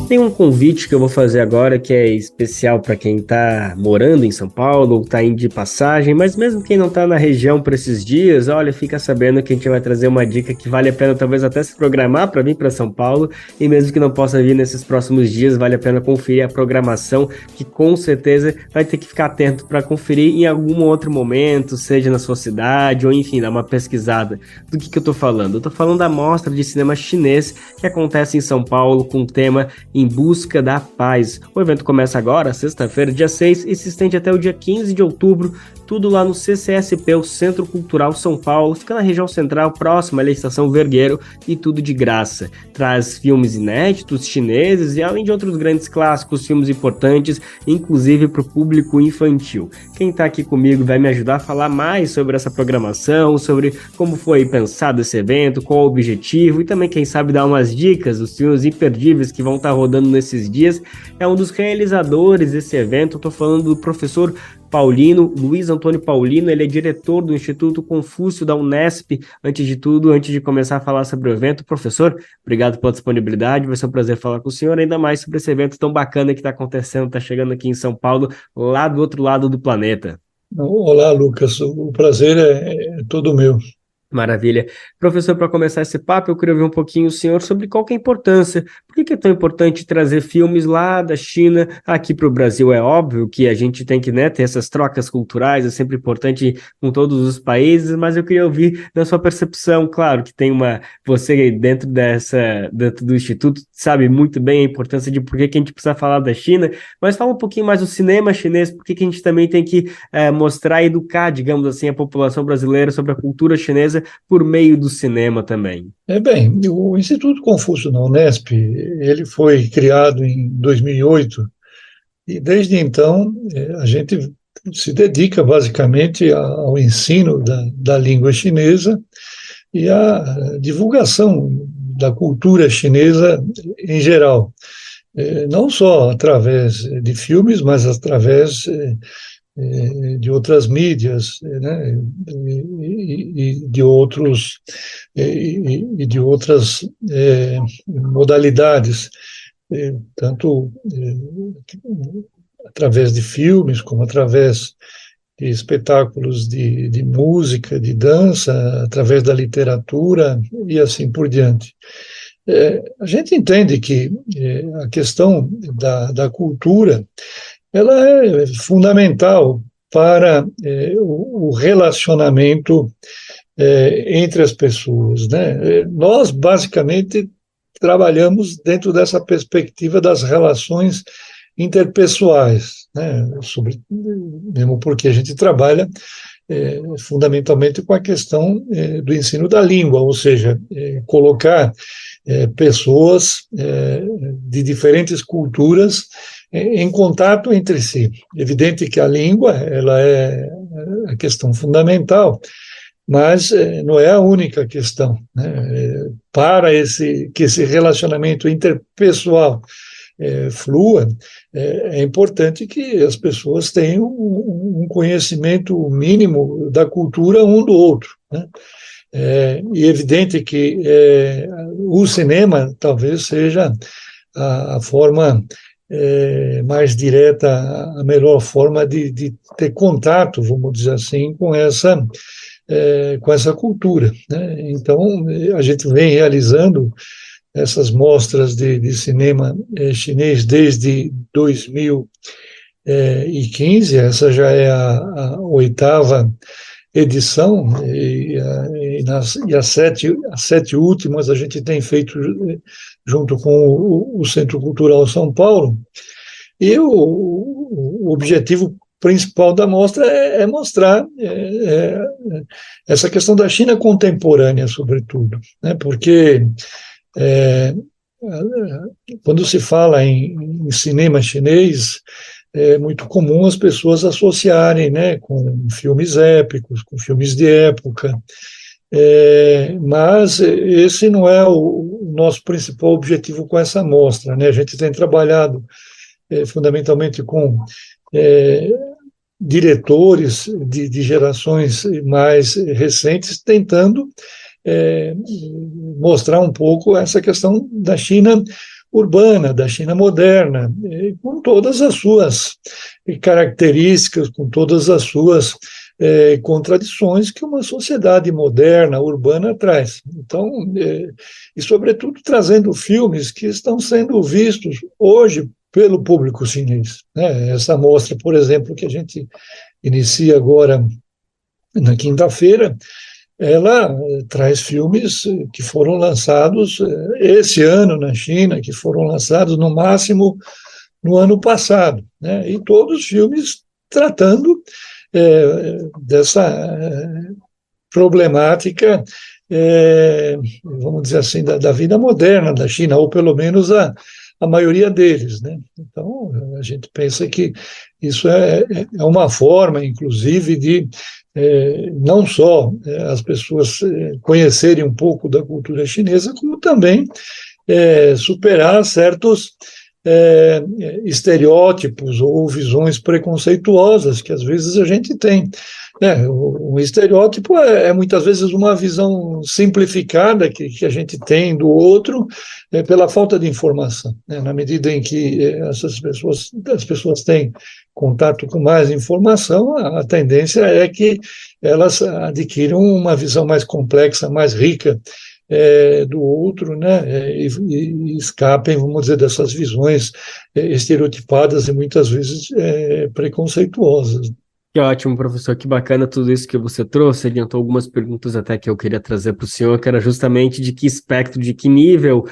Tem um convite que eu vou fazer agora que é especial para quem está morando em São Paulo ou está indo de passagem, mas mesmo quem não está na região por esses dias, olha, fica sabendo que a gente vai trazer uma dica que vale a pena talvez até se programar para vir para São Paulo, e mesmo que não possa vir nesses próximos dias, vale a pena conferir a programação, que com certeza vai ter que ficar atento para conferir em algum outro momento, seja na sua cidade ou enfim, dar uma pesquisada. Do que eu estou falando? Eu estou falando da mostra de cinema chinês que acontece em São Paulo com o tema Em Busca da Paz. O evento começa agora, sexta-feira, dia 6, e se estende até o dia 15 de outubro, tudo lá no CCSP, o Centro Cultural São Paulo, fica na região central, próxima à Estação Vergueiro, e tudo de graça. Traz filmes inéditos chineses e além de outros grandes clássicos, filmes importantes, inclusive para o público infantil. Quem está aqui comigo vai me ajudar a falar mais sobre essa programação, sobre como foi pensado esse evento, qual o objetivo, e também, quem sabe, dar umas dicas dos filmes imperdíveis que vão estar rodando nesses dias. É um dos realizadores desse evento, eu estou falando do professor Paulino, Luiz Antônio Paulino. Ele é diretor do Instituto Confúcio da Unesp. Antes de tudo, antes de começar a falar sobre o evento, professor, obrigado pela disponibilidade, vai ser um prazer falar com o senhor, ainda mais sobre esse evento tão bacana que está acontecendo, está chegando aqui em São Paulo, lá do outro lado do planeta. Olá, Lucas, o prazer é todo meu. Maravilha. Professor, para começar esse papo, eu queria ouvir um pouquinho o senhor sobre qual que é a importância. Por que é tão importante trazer filmes lá da China aqui para o Brasil? É óbvio que a gente tem que, né, ter essas trocas culturais, é sempre importante com todos os países, mas eu queria ouvir da sua percepção. Claro que tem você dentro do Instituto sabe muito bem a importância de por que a gente precisa falar da China, mas fala um pouquinho mais do cinema chinês, por que a gente também tem que mostrar e educar, digamos assim, a população brasileira sobre a cultura chinesa por meio do cinema também. Bem, o Instituto Confúcio na Unesp, ele foi criado em 2008 e desde então a gente se dedica basicamente ao ensino da língua chinesa e à divulgação da cultura chinesa em geral, não só através de filmes, mas através de outras mídias, né, e de outras modalidades, tanto através de filmes como através de espetáculos de música, de dança, através da literatura e assim por diante. A gente entende que a questão da cultura ela é fundamental para o relacionamento entre as pessoas, né? Nós, basicamente, trabalhamos dentro dessa perspectiva das relações interpessoais, né? Mesmo porque a gente trabalha fundamentalmente com a questão do ensino da língua, ou seja, colocar pessoas de diferentes culturas em contato entre si. Evidente que a língua ela é a questão fundamental, mas não é a única questão, né? Para que esse relacionamento interpessoal flua, é importante que as pessoas tenham um conhecimento mínimo da cultura um do outro, né? E é evidente que o cinema talvez seja a forma mais direta, a melhor forma de ter contato, vamos dizer assim, com essa cultura, né? Então, a gente vem realizando essas mostras de cinema chinês desde 2015, essa já é a 8ª edição, e as sete últimas a gente tem feito junto com o Centro Cultural São Paulo, e o objetivo principal da mostra é mostrar essa questão da China contemporânea, sobretudo, né? Porque quando se fala em cinema chinês, é muito comum as pessoas associarem, né, com filmes épicos, com filmes de época, mas esse não é o nosso principal objetivo com essa mostra, né? A gente tem trabalhado fundamentalmente com diretores de gerações mais recentes, tentando mostrar um pouco essa questão da China urbana da China moderna, com todas as suas características, com todas as suas contradições que uma sociedade moderna, urbana, traz. Então, e sobretudo trazendo filmes que estão sendo vistos hoje pelo público chinês, né? Essa mostra, por exemplo, que a gente inicia agora na quinta-feira, ela traz filmes que foram lançados esse ano na China, que foram lançados no máximo no ano passado, né? E todos filmes tratando dessa problemática, vamos dizer assim, da vida moderna da China, ou pelo menos a maioria deles, né? Então, a gente pensa que isso é uma forma, inclusive, de não só as pessoas conhecerem um pouco da cultura chinesa, como também superar certos estereótipos ou visões preconceituosas que às vezes a gente tem. Um estereótipo é muitas vezes uma visão simplificada que a gente tem do outro pela falta de informação, né? Na medida em que as pessoas têm contato com mais informação, a tendência é que elas adquiram uma visão mais complexa, mais rica do outro, né? E escapem, vamos dizer, dessas visões estereotipadas e muitas vezes preconceituosas. Que ótimo, professor, que bacana tudo isso que você trouxe, adiantou algumas perguntas até que eu queria trazer para o senhor, que era justamente de que espectro, de que nível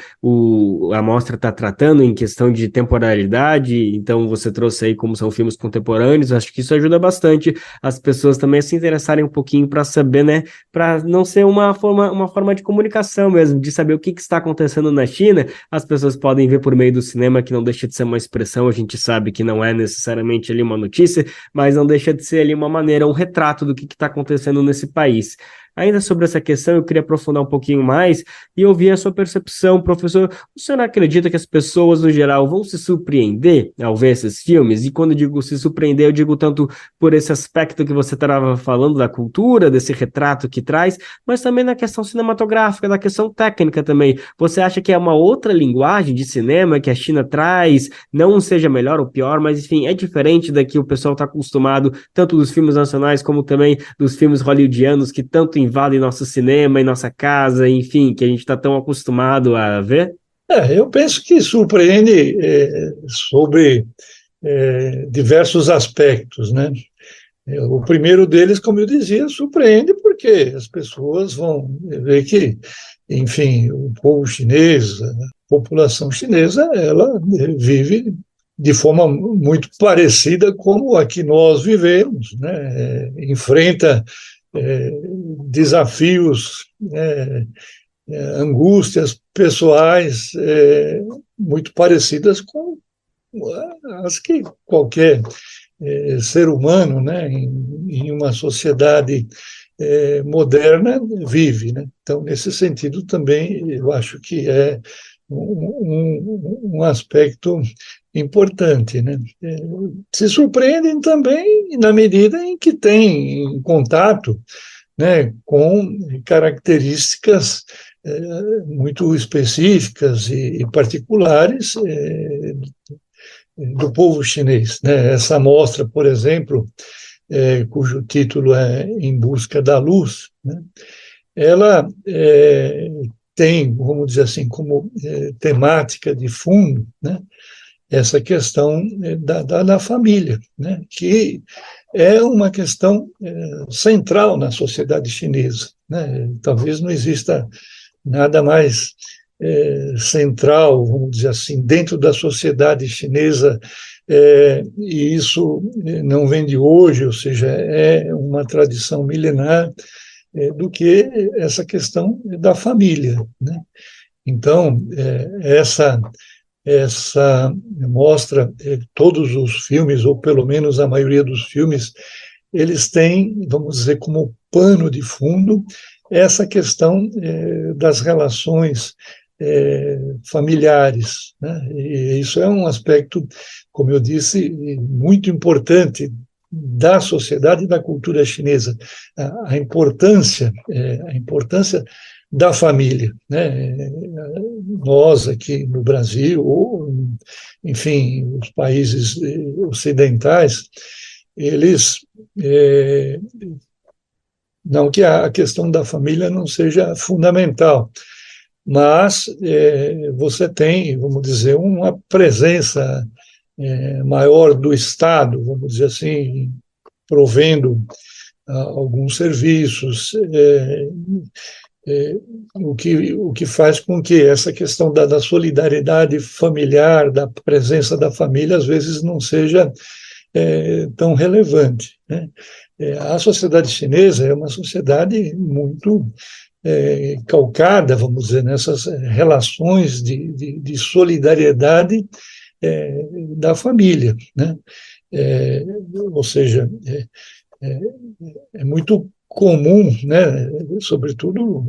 a mostra está tratando em questão de temporalidade. Então você trouxe aí como são filmes contemporâneos, acho que isso ajuda bastante as pessoas também a se interessarem um pouquinho para saber, né, para não ser uma forma de comunicação mesmo, de saber o que está acontecendo na China. As pessoas podem ver por meio do cinema, que não deixa de ser uma expressão, a gente sabe que não é necessariamente ali uma notícia, mas não deixa de ser ali uma maneira, um retrato do que está acontecendo nesse país. Ainda sobre essa questão, eu queria aprofundar um pouquinho mais e ouvir a sua percepção, professor. O senhor acredita que as pessoas, no geral, vão se surpreender ao ver esses filmes? E quando eu digo se surpreender, eu digo tanto por esse aspecto que você estava falando da cultura, desse retrato que traz, mas também na questão cinematográfica, na questão técnica também. Você acha que é uma outra linguagem de cinema que a China traz? Não seja melhor ou pior, mas enfim, é diferente da que o pessoal está acostumado, tanto dos filmes nacionais como também dos filmes hollywoodianos, que tanto invadem nosso cinema e nossa casa, enfim, que a gente está tão acostumado a ver? Eu penso que surpreende sobre diversos aspectos, né? O primeiro deles, como eu dizia, surpreende porque as pessoas vão ver que, enfim, o povo chinês, a população chinesa, ela vive de forma muito parecida como a que nós vivemos, né? Enfrenta desafios, angústias pessoais muito parecidas com as que qualquer ser humano, né, em uma sociedade moderna vive, né? Então, nesse sentido, também eu acho que é um aspecto importante, né? Se surpreendem também na medida em que têm contato, né, com características muito específicas e particulares do povo chinês, né? Essa mostra, por exemplo, cujo título é Em Busca da Luz, né? Ela tem, vamos dizer assim, como temática de fundo, né, essa questão da família, né, que é uma questão central na sociedade chinesa, né? Talvez não exista nada mais central, vamos dizer assim, dentro da sociedade chinesa, e isso não vem de hoje, ou seja, é uma tradição milenar, do que essa questão da família, né? Então, essa mostra, todos os filmes, ou pelo menos a maioria dos filmes, eles têm, vamos dizer, como pano de fundo, essa questão das relações familiares, né? E isso é um aspecto, como eu disse, muito importante da sociedade e da cultura chinesa. A importância da família, né? Nós aqui no Brasil, ou, enfim, os países ocidentais, eles, não que a questão da família não seja fundamental, mas você tem, vamos dizer, uma presença maior do Estado, vamos dizer assim, provendo alguns serviços, o que faz com que essa questão da solidariedade familiar, da presença da família, às vezes não seja tão relevante, né? A sociedade chinesa é uma sociedade muito calcada, vamos dizer, nessas relações de solidariedade da família, né? Ou seja, é muito comum, né, sobretudo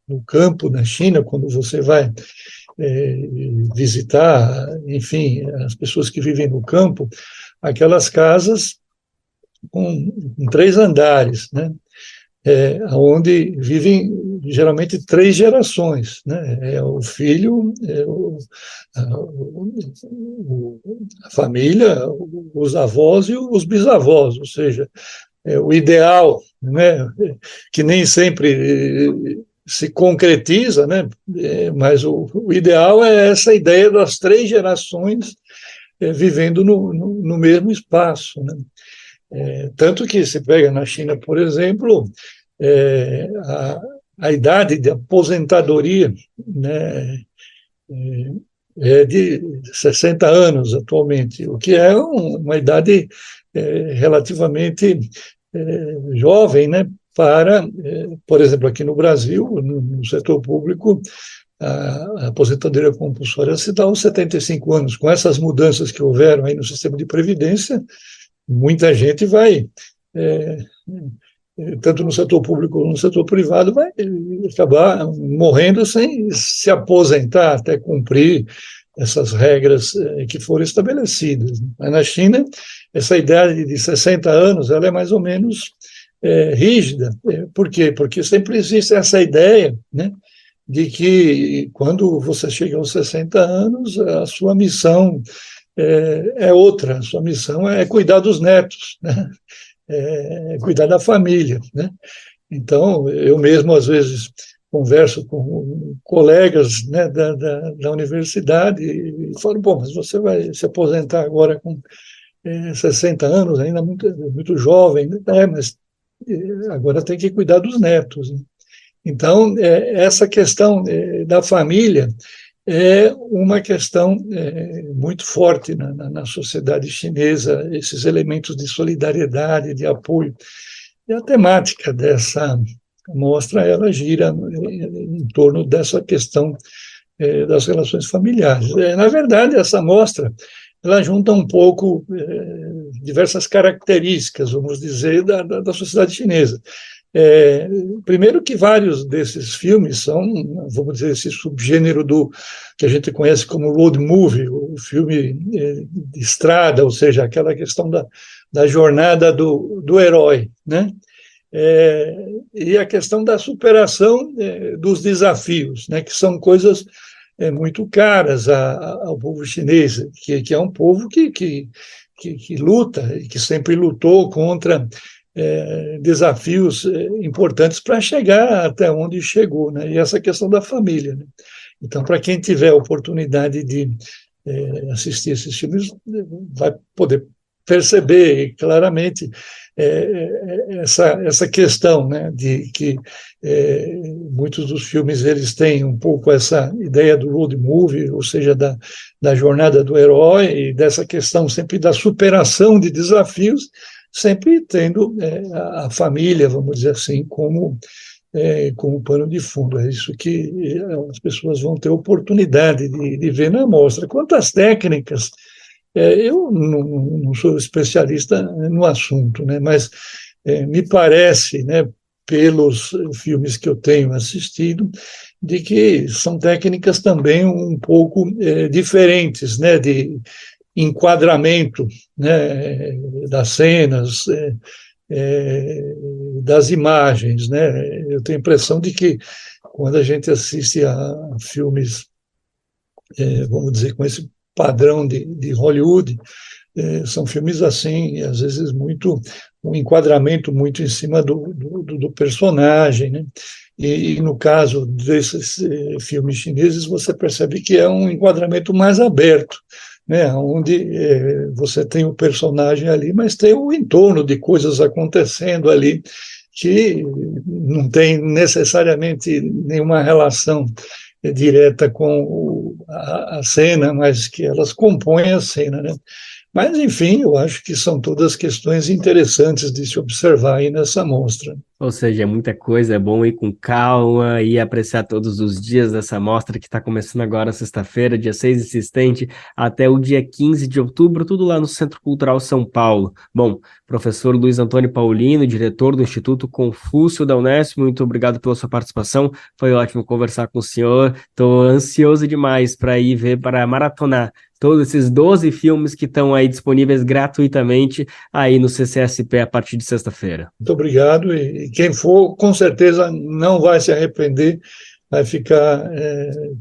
no campo, na China, quando você vai visitar, enfim, as pessoas que vivem no campo, aquelas casas com 3 andares, né, onde vivem geralmente 3 gerações, né? O filho, a família, os avós e os bisavós, ou seja, o ideal, né, que nem sempre se concretiza, né, mas o ideal é essa ideia das 3 gerações vivendo no mesmo espaço, né? Tanto que se pega na China, por exemplo, a idade de aposentadoria, né, é de 60 anos atualmente, o que é uma idade relativamente jovem, né, para, por exemplo, aqui no Brasil, no setor público, a aposentadoria compulsória se dá aos 75 anos. Com essas mudanças que houveram aí no sistema de previdência, muita gente vai, tanto no setor público como no setor privado, vai acabar morrendo sem se aposentar até cumprir essas regras que foram estabelecidas. Mas na China, essa idade de 60 anos ela é mais ou menos rígida. Por quê? Porque sempre existe essa ideia, né, de que quando você chega aos 60 anos, a sua missão é outra, a sua missão é cuidar dos netos, né? Cuidar da família, né? Então, eu mesmo, às vezes, converso com colegas, né, da universidade e falo, bom, mas você vai se aposentar agora com 60 anos, ainda muito jovem, né? Mas agora tem que cuidar dos netos, né? Então, essa questão da família é uma questão muito forte na sociedade chinesa, esses elementos de solidariedade, de apoio. E a temática dessa mostra, ela gira em torno dessa questão das relações familiares. Na verdade, essa mostra, ela junta um pouco diversas características, vamos dizer, da sociedade chinesa. Primeiro que vários desses filmes são, vamos dizer, esse subgênero do que a gente conhece como road movie, o filme de estrada, ou seja, aquela questão da jornada do herói, né? E a questão da superação dos desafios, né? Que são coisas muito caras ao povo chinês, que é um povo que luta e que sempre lutou contra desafios importantes para chegar até onde chegou, né? E essa questão da família, né? Então, para quem tiver a oportunidade de assistir esses filmes, vai poder perceber claramente essa questão, né, de que muitos dos filmes eles têm um pouco essa ideia do road movie, ou seja, da jornada do herói, e dessa questão sempre da superação de desafios, sempre tendo a família, vamos dizer assim, como pano de fundo. É isso que as pessoas vão ter oportunidade de ver na mostra. Quanto às técnicas, eu não sou especialista no assunto, né, mas me parece, né, pelos filmes que eu tenho assistido, de que são técnicas também um pouco diferentes, né, de enquadramento, né, das cenas, das imagens, né? Eu tenho a impressão de que quando a gente assiste a filmes, vamos dizer, com esse padrão de Hollywood, são filmes assim, às vezes um enquadramento muito em cima do personagem, né? E no caso desses filmes chineses, você percebe que é um enquadramento mais aberto, né? Onde você tem o personagem ali, mas tem o entorno de coisas acontecendo ali que não tem necessariamente nenhuma relação direta com a cena, mas que elas compõem a cena, né? Mas, enfim, eu acho que são todas questões interessantes de se observar aí nessa mostra. Ou seja, é muita coisa, é bom ir com calma e apreciar todos os dias dessa mostra que está começando agora sexta-feira, dia 6 e se estende até o dia 15 de outubro, tudo lá no Centro Cultural São Paulo. Bom, professor Luiz Antônio Paulino, diretor do Instituto Confúcio da Unesp, muito obrigado pela sua participação, foi ótimo conversar com o senhor, estou ansioso demais para ir ver, para maratonar todos esses 12 filmes que estão aí disponíveis gratuitamente aí no CCSP a partir de sexta-feira. Muito obrigado, e quem for, com certeza não vai se arrepender, vai ficar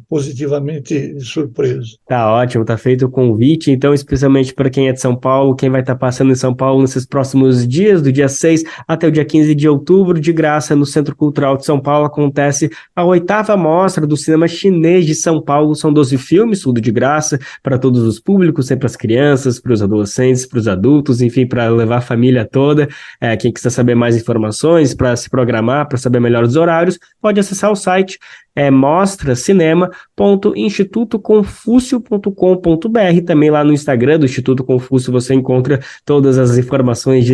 positivamente surpreso. Tá ótimo, tá feito o convite, então, especialmente para quem é de São Paulo, quem vai estar passando em São Paulo nesses próximos dias, do dia 6 até o dia 15 de outubro, de graça, no Centro Cultural de São Paulo, acontece a 8ª mostra do cinema chinês de São Paulo. São 12 filmes, tudo de graça, para todos os públicos, sempre para as crianças, para os adolescentes, para os adultos, enfim, para levar a família toda. Quem quiser saber mais informações, para se programar, para saber melhor os horários, pode acessar o site mostracinema.institutoconfucio.com.br. Também lá no Instagram do Instituto Confúcio você encontra todas as informações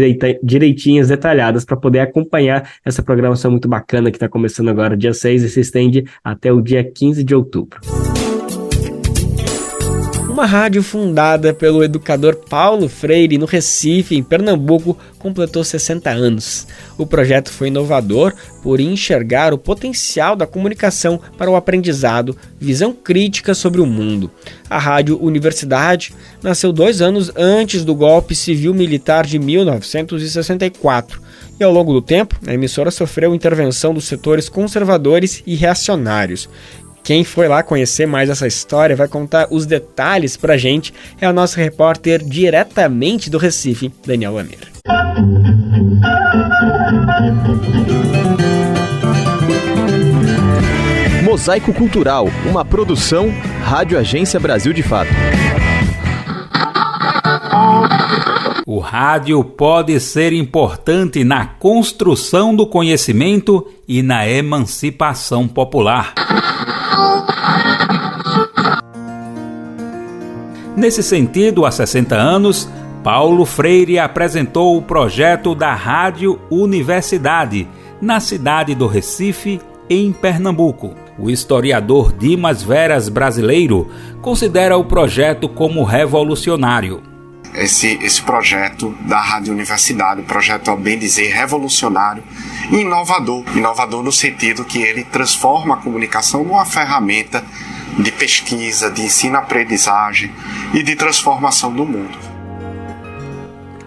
direitinhas, detalhadas, para poder acompanhar essa programação muito bacana que está começando agora dia 6 e se estende até o dia 15 de outubro. Uma rádio fundada pelo educador Paulo Freire no Recife, em Pernambuco, completou 60 anos. O projeto foi inovador por enxergar o potencial da comunicação para o aprendizado, visão crítica sobre o mundo. A Rádio Universidade nasceu 2 anos antes do golpe civil-militar de 1964. E ao longo do tempo, a emissora sofreu intervenção dos setores conservadores e reacionários. Quem foi lá conhecer mais essa história, vai contar os detalhes pra gente, é o nosso repórter diretamente do Recife, Daniel Lamir. Mosaico Cultural, uma produção Rádio Agência Brasil de Fato. O rádio pode ser importante na construção do conhecimento e na emancipação popular. Nesse sentido, há 60 anos, Paulo Freire apresentou o projeto da Rádio Universidade, na cidade do Recife, em Pernambuco. O historiador Dimas Veras, brasileiro, considera o projeto como revolucionário. Esse projeto da Rádio Universidade, projeto, ao bem dizer, revolucionário e inovador. Inovador no sentido que ele transforma a comunicação numa ferramenta de pesquisa, de ensino-aprendizagem e de transformação do mundo.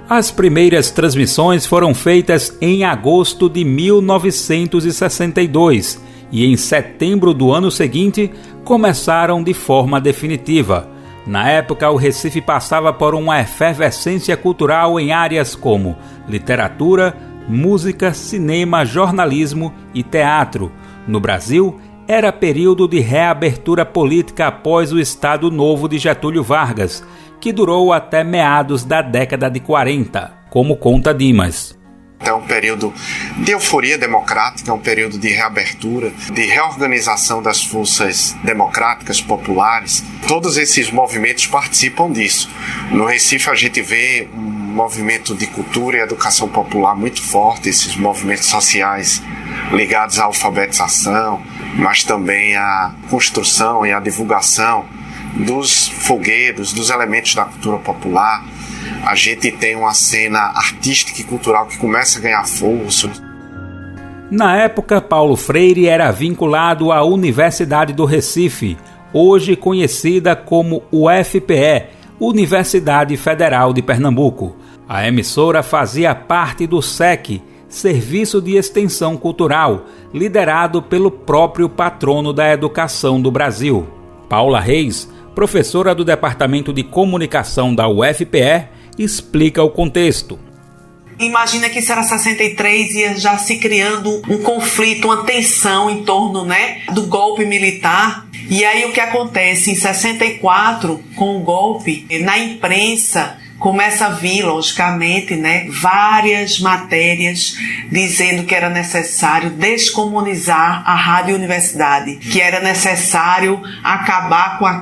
As primeiras transmissões foram feitas em agosto de 1962 e em setembro do ano seguinte começaram de forma definitiva. Na época, o Recife passava por uma efervescência cultural em áreas como literatura, música, cinema, jornalismo e teatro. No Brasil, era período de reabertura política após o Estado Novo de Getúlio Vargas, que durou até meados da década de 40, como conta Dimas. É um período de euforia democrática, é um período de reabertura, de reorganização das forças democráticas populares. Todos esses movimentos participam disso. No Recife a gente vê um movimento de cultura e educação popular muito forte, esses movimentos sociais ligados à alfabetização, mas também à construção e à divulgação dos folguedos, dos elementos da cultura popular. A gente tem uma cena artística e cultural que começa a ganhar força. Na época, Paulo Freire era vinculado à Universidade do Recife, hoje conhecida como UFPE, Universidade Federal de Pernambuco. A emissora fazia parte do SEC, Serviço de Extensão Cultural, liderado pelo próprio patrono da educação do Brasil. Paula Reis, professora do Departamento de Comunicação da UFPE, explica o contexto. Imagina que isso era 63 e já se criando um conflito, uma tensão em torno, do golpe militar. E aí o que acontece? Em 64, com o golpe, na imprensa começa a vir, logicamente, várias matérias dizendo que era necessário descomunizar a Rádio Universidade, que era necessário acabar com a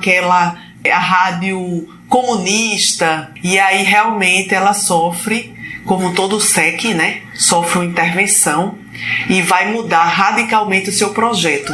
rádio comunista. E aí realmente ela sofre, como todo SEC, sofre uma intervenção e vai mudar radicalmente o seu projeto.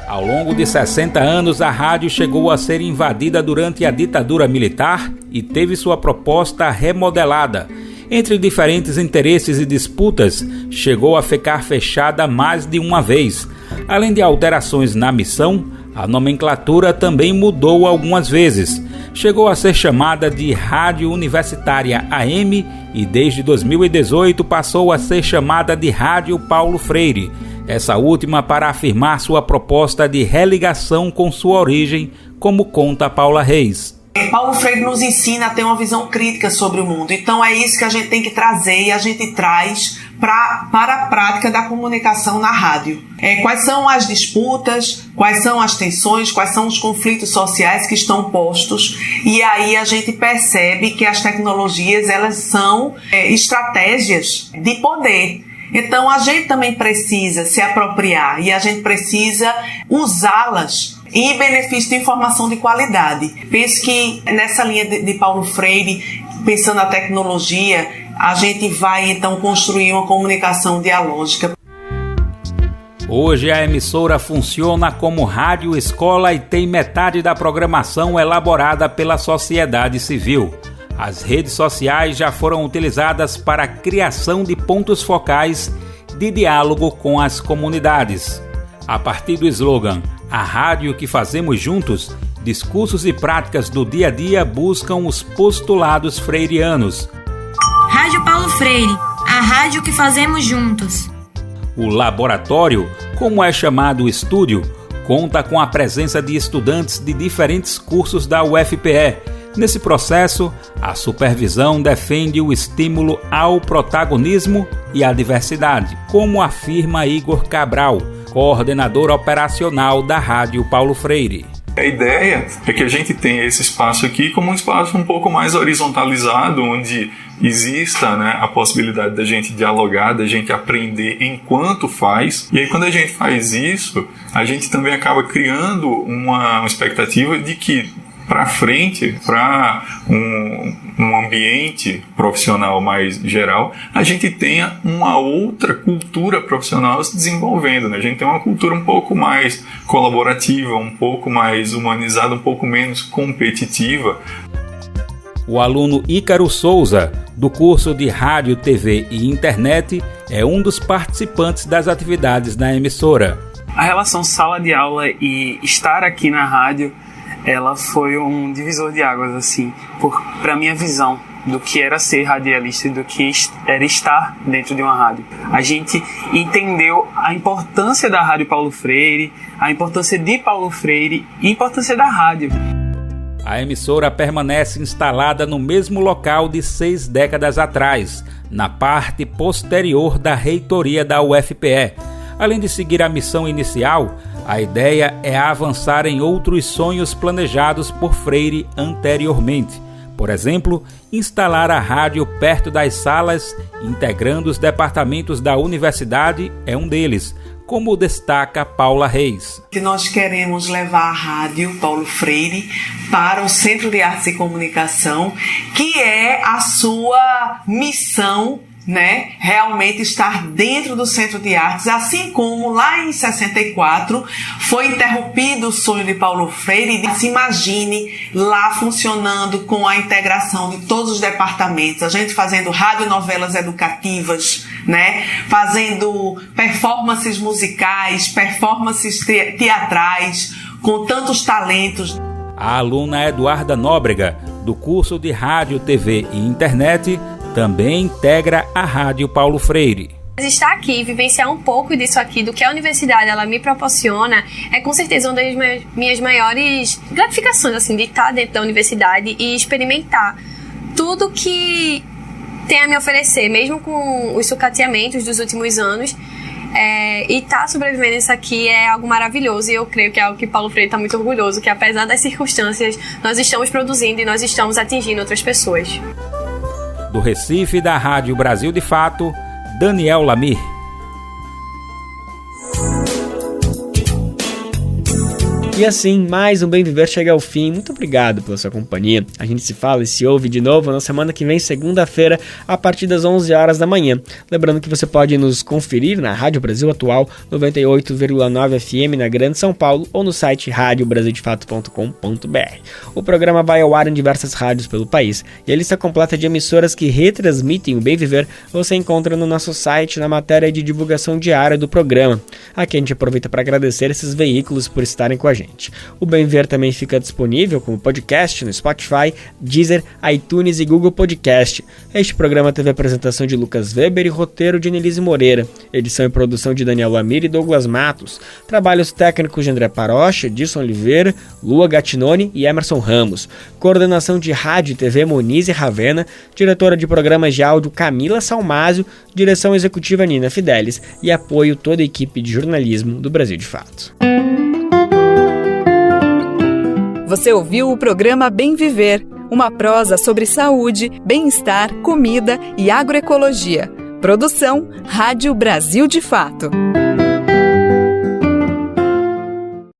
Ao longo de 60 anos, a rádio chegou a ser invadida durante a ditadura militar e teve sua proposta remodelada. Entre diferentes interesses e disputas, chegou a ficar fechada mais de uma vez. Além de alterações na missão, a nomenclatura também mudou algumas vezes. Chegou a ser chamada de Rádio Universitária AM e desde 2018 passou a ser chamada de Rádio Paulo Freire. Essa última para afirmar sua proposta de religação com sua origem, como conta Paula Reis. Paulo Freire nos ensina a ter uma visão crítica sobre o mundo. Então é isso que a gente tem que trazer e a gente traz para a prática da comunicação na rádio. Quais são as disputas, quais são as tensões, quais são os conflitos sociais que estão postos, e aí a gente percebe que as tecnologias elas são estratégias de poder. Então a gente também precisa se apropriar e a gente precisa usá-las em benefício de informação de qualidade. Penso que nessa linha de Paulo Freire, pensando na tecnologia, a gente vai então construir uma comunicação dialógica. Hoje a emissora funciona como rádio escola e tem metade da programação elaborada pela sociedade civil. As redes sociais já foram utilizadas para a criação de pontos focais de diálogo com as comunidades. A partir do slogan "A rádio que fazemos juntos", discursos e práticas do dia a dia buscam os postulados freirianos. Rádio Paulo Freire, a rádio que fazemos juntos. O laboratório, como é chamado o estúdio, conta com a presença de estudantes de diferentes cursos da UFPE. Nesse processo, a supervisão defende o estímulo ao protagonismo e à diversidade, como afirma Igor Cabral, coordenador operacional da Rádio Paulo Freire. A ideia é que a gente tenha esse espaço aqui como um espaço um pouco mais horizontalizado, onde exista a possibilidade da gente dialogar, da gente aprender enquanto faz. E aí quando a gente faz isso, a gente também acaba criando uma expectativa de que para frente, para um ambiente profissional mais geral, a gente tenha uma outra cultura profissional se desenvolvendo. A gente tem uma cultura um pouco mais colaborativa, um pouco mais humanizada, um pouco menos competitiva. O aluno Ícaro Souza, do curso de Rádio, TV e Internet, é um dos participantes das atividades da emissora. A relação sala de aula e estar aqui na rádio, ela foi um divisor de águas, assim, para minha visão do que era ser radialista e do que era estar dentro de uma rádio. A gente entendeu a importância da Rádio Paulo Freire, a importância de Paulo Freire e a importância da rádio. A emissora permanece instalada no mesmo local de 6 décadas atrás, na parte posterior da reitoria da UFPE. Além de seguir a missão inicial, a ideia é avançar em outros sonhos planejados por Freire anteriormente. Por exemplo, instalar a rádio perto das salas, integrando os departamentos da universidade, é um deles, como destaca Paula Reis. Nós queremos levar a Rádio Paulo Freire para o Centro de Artes e Comunicação, que é a sua missão, realmente estar dentro do Centro de Artes, assim como lá em 64 foi interrompido o sonho de Paulo Freire. Se imagine lá funcionando com a integração de todos os departamentos, a gente fazendo radionovelas educativas, fazendo performances musicais, performances teatrais, com tantos talentos. A aluna Eduarda Nóbrega, do curso de Rádio, TV e Internet, também integra a Rádio Paulo Freire. Estar aqui, vivenciar um pouco disso aqui, do que a universidade ela me proporciona, é com certeza uma das minhas maiores gratificações, assim, de estar dentro da universidade e experimentar tudo que tem a me oferecer, mesmo com os sucateamentos dos últimos anos. E estar sobrevivendo isso aqui é algo maravilhoso, e eu creio que é algo que Paulo Freire está muito orgulhoso, que apesar das circunstâncias, nós estamos produzindo e nós estamos atingindo outras pessoas. Do Recife, da Rádio Brasil de Fato, Daniel Lamir. E assim, mais um Bem Viver chega ao fim. Muito obrigado pela sua companhia. A gente se fala e se ouve de novo na semana que vem, segunda-feira, a partir das 11 horas da manhã. Lembrando que você pode nos conferir na Rádio Brasil Atual, 98,9 FM na Grande São Paulo, ou no site radiobrasildefato.com.br. O programa vai ao ar em diversas rádios pelo país, e a lista completa de emissoras que retransmitem o Bem Viver você encontra no nosso site, na matéria de divulgação diária do programa. Aqui a gente aproveita para agradecer esses veículos por estarem com a gente. O Bem Viver também fica disponível como podcast no Spotify, Deezer, iTunes e Google Podcast. Este programa teve a apresentação de Lucas Weber e roteiro de Anelise Moreira, edição e produção de Daniel Lamir e Douglas Matos, trabalhos técnicos de André Parocha, Edson Oliveira, Lua Gattinoni e Emerson Ramos, coordenação de rádio e TV Monize Ravena, diretora de programas de áudio Camila Salmásio, direção executiva Nina Fidelis e apoio toda a equipe de jornalismo do Brasil de Fato. Você ouviu o programa Bem Viver, uma prosa sobre saúde, bem-estar, comida e agroecologia. Produção Rádio Brasil de Fato.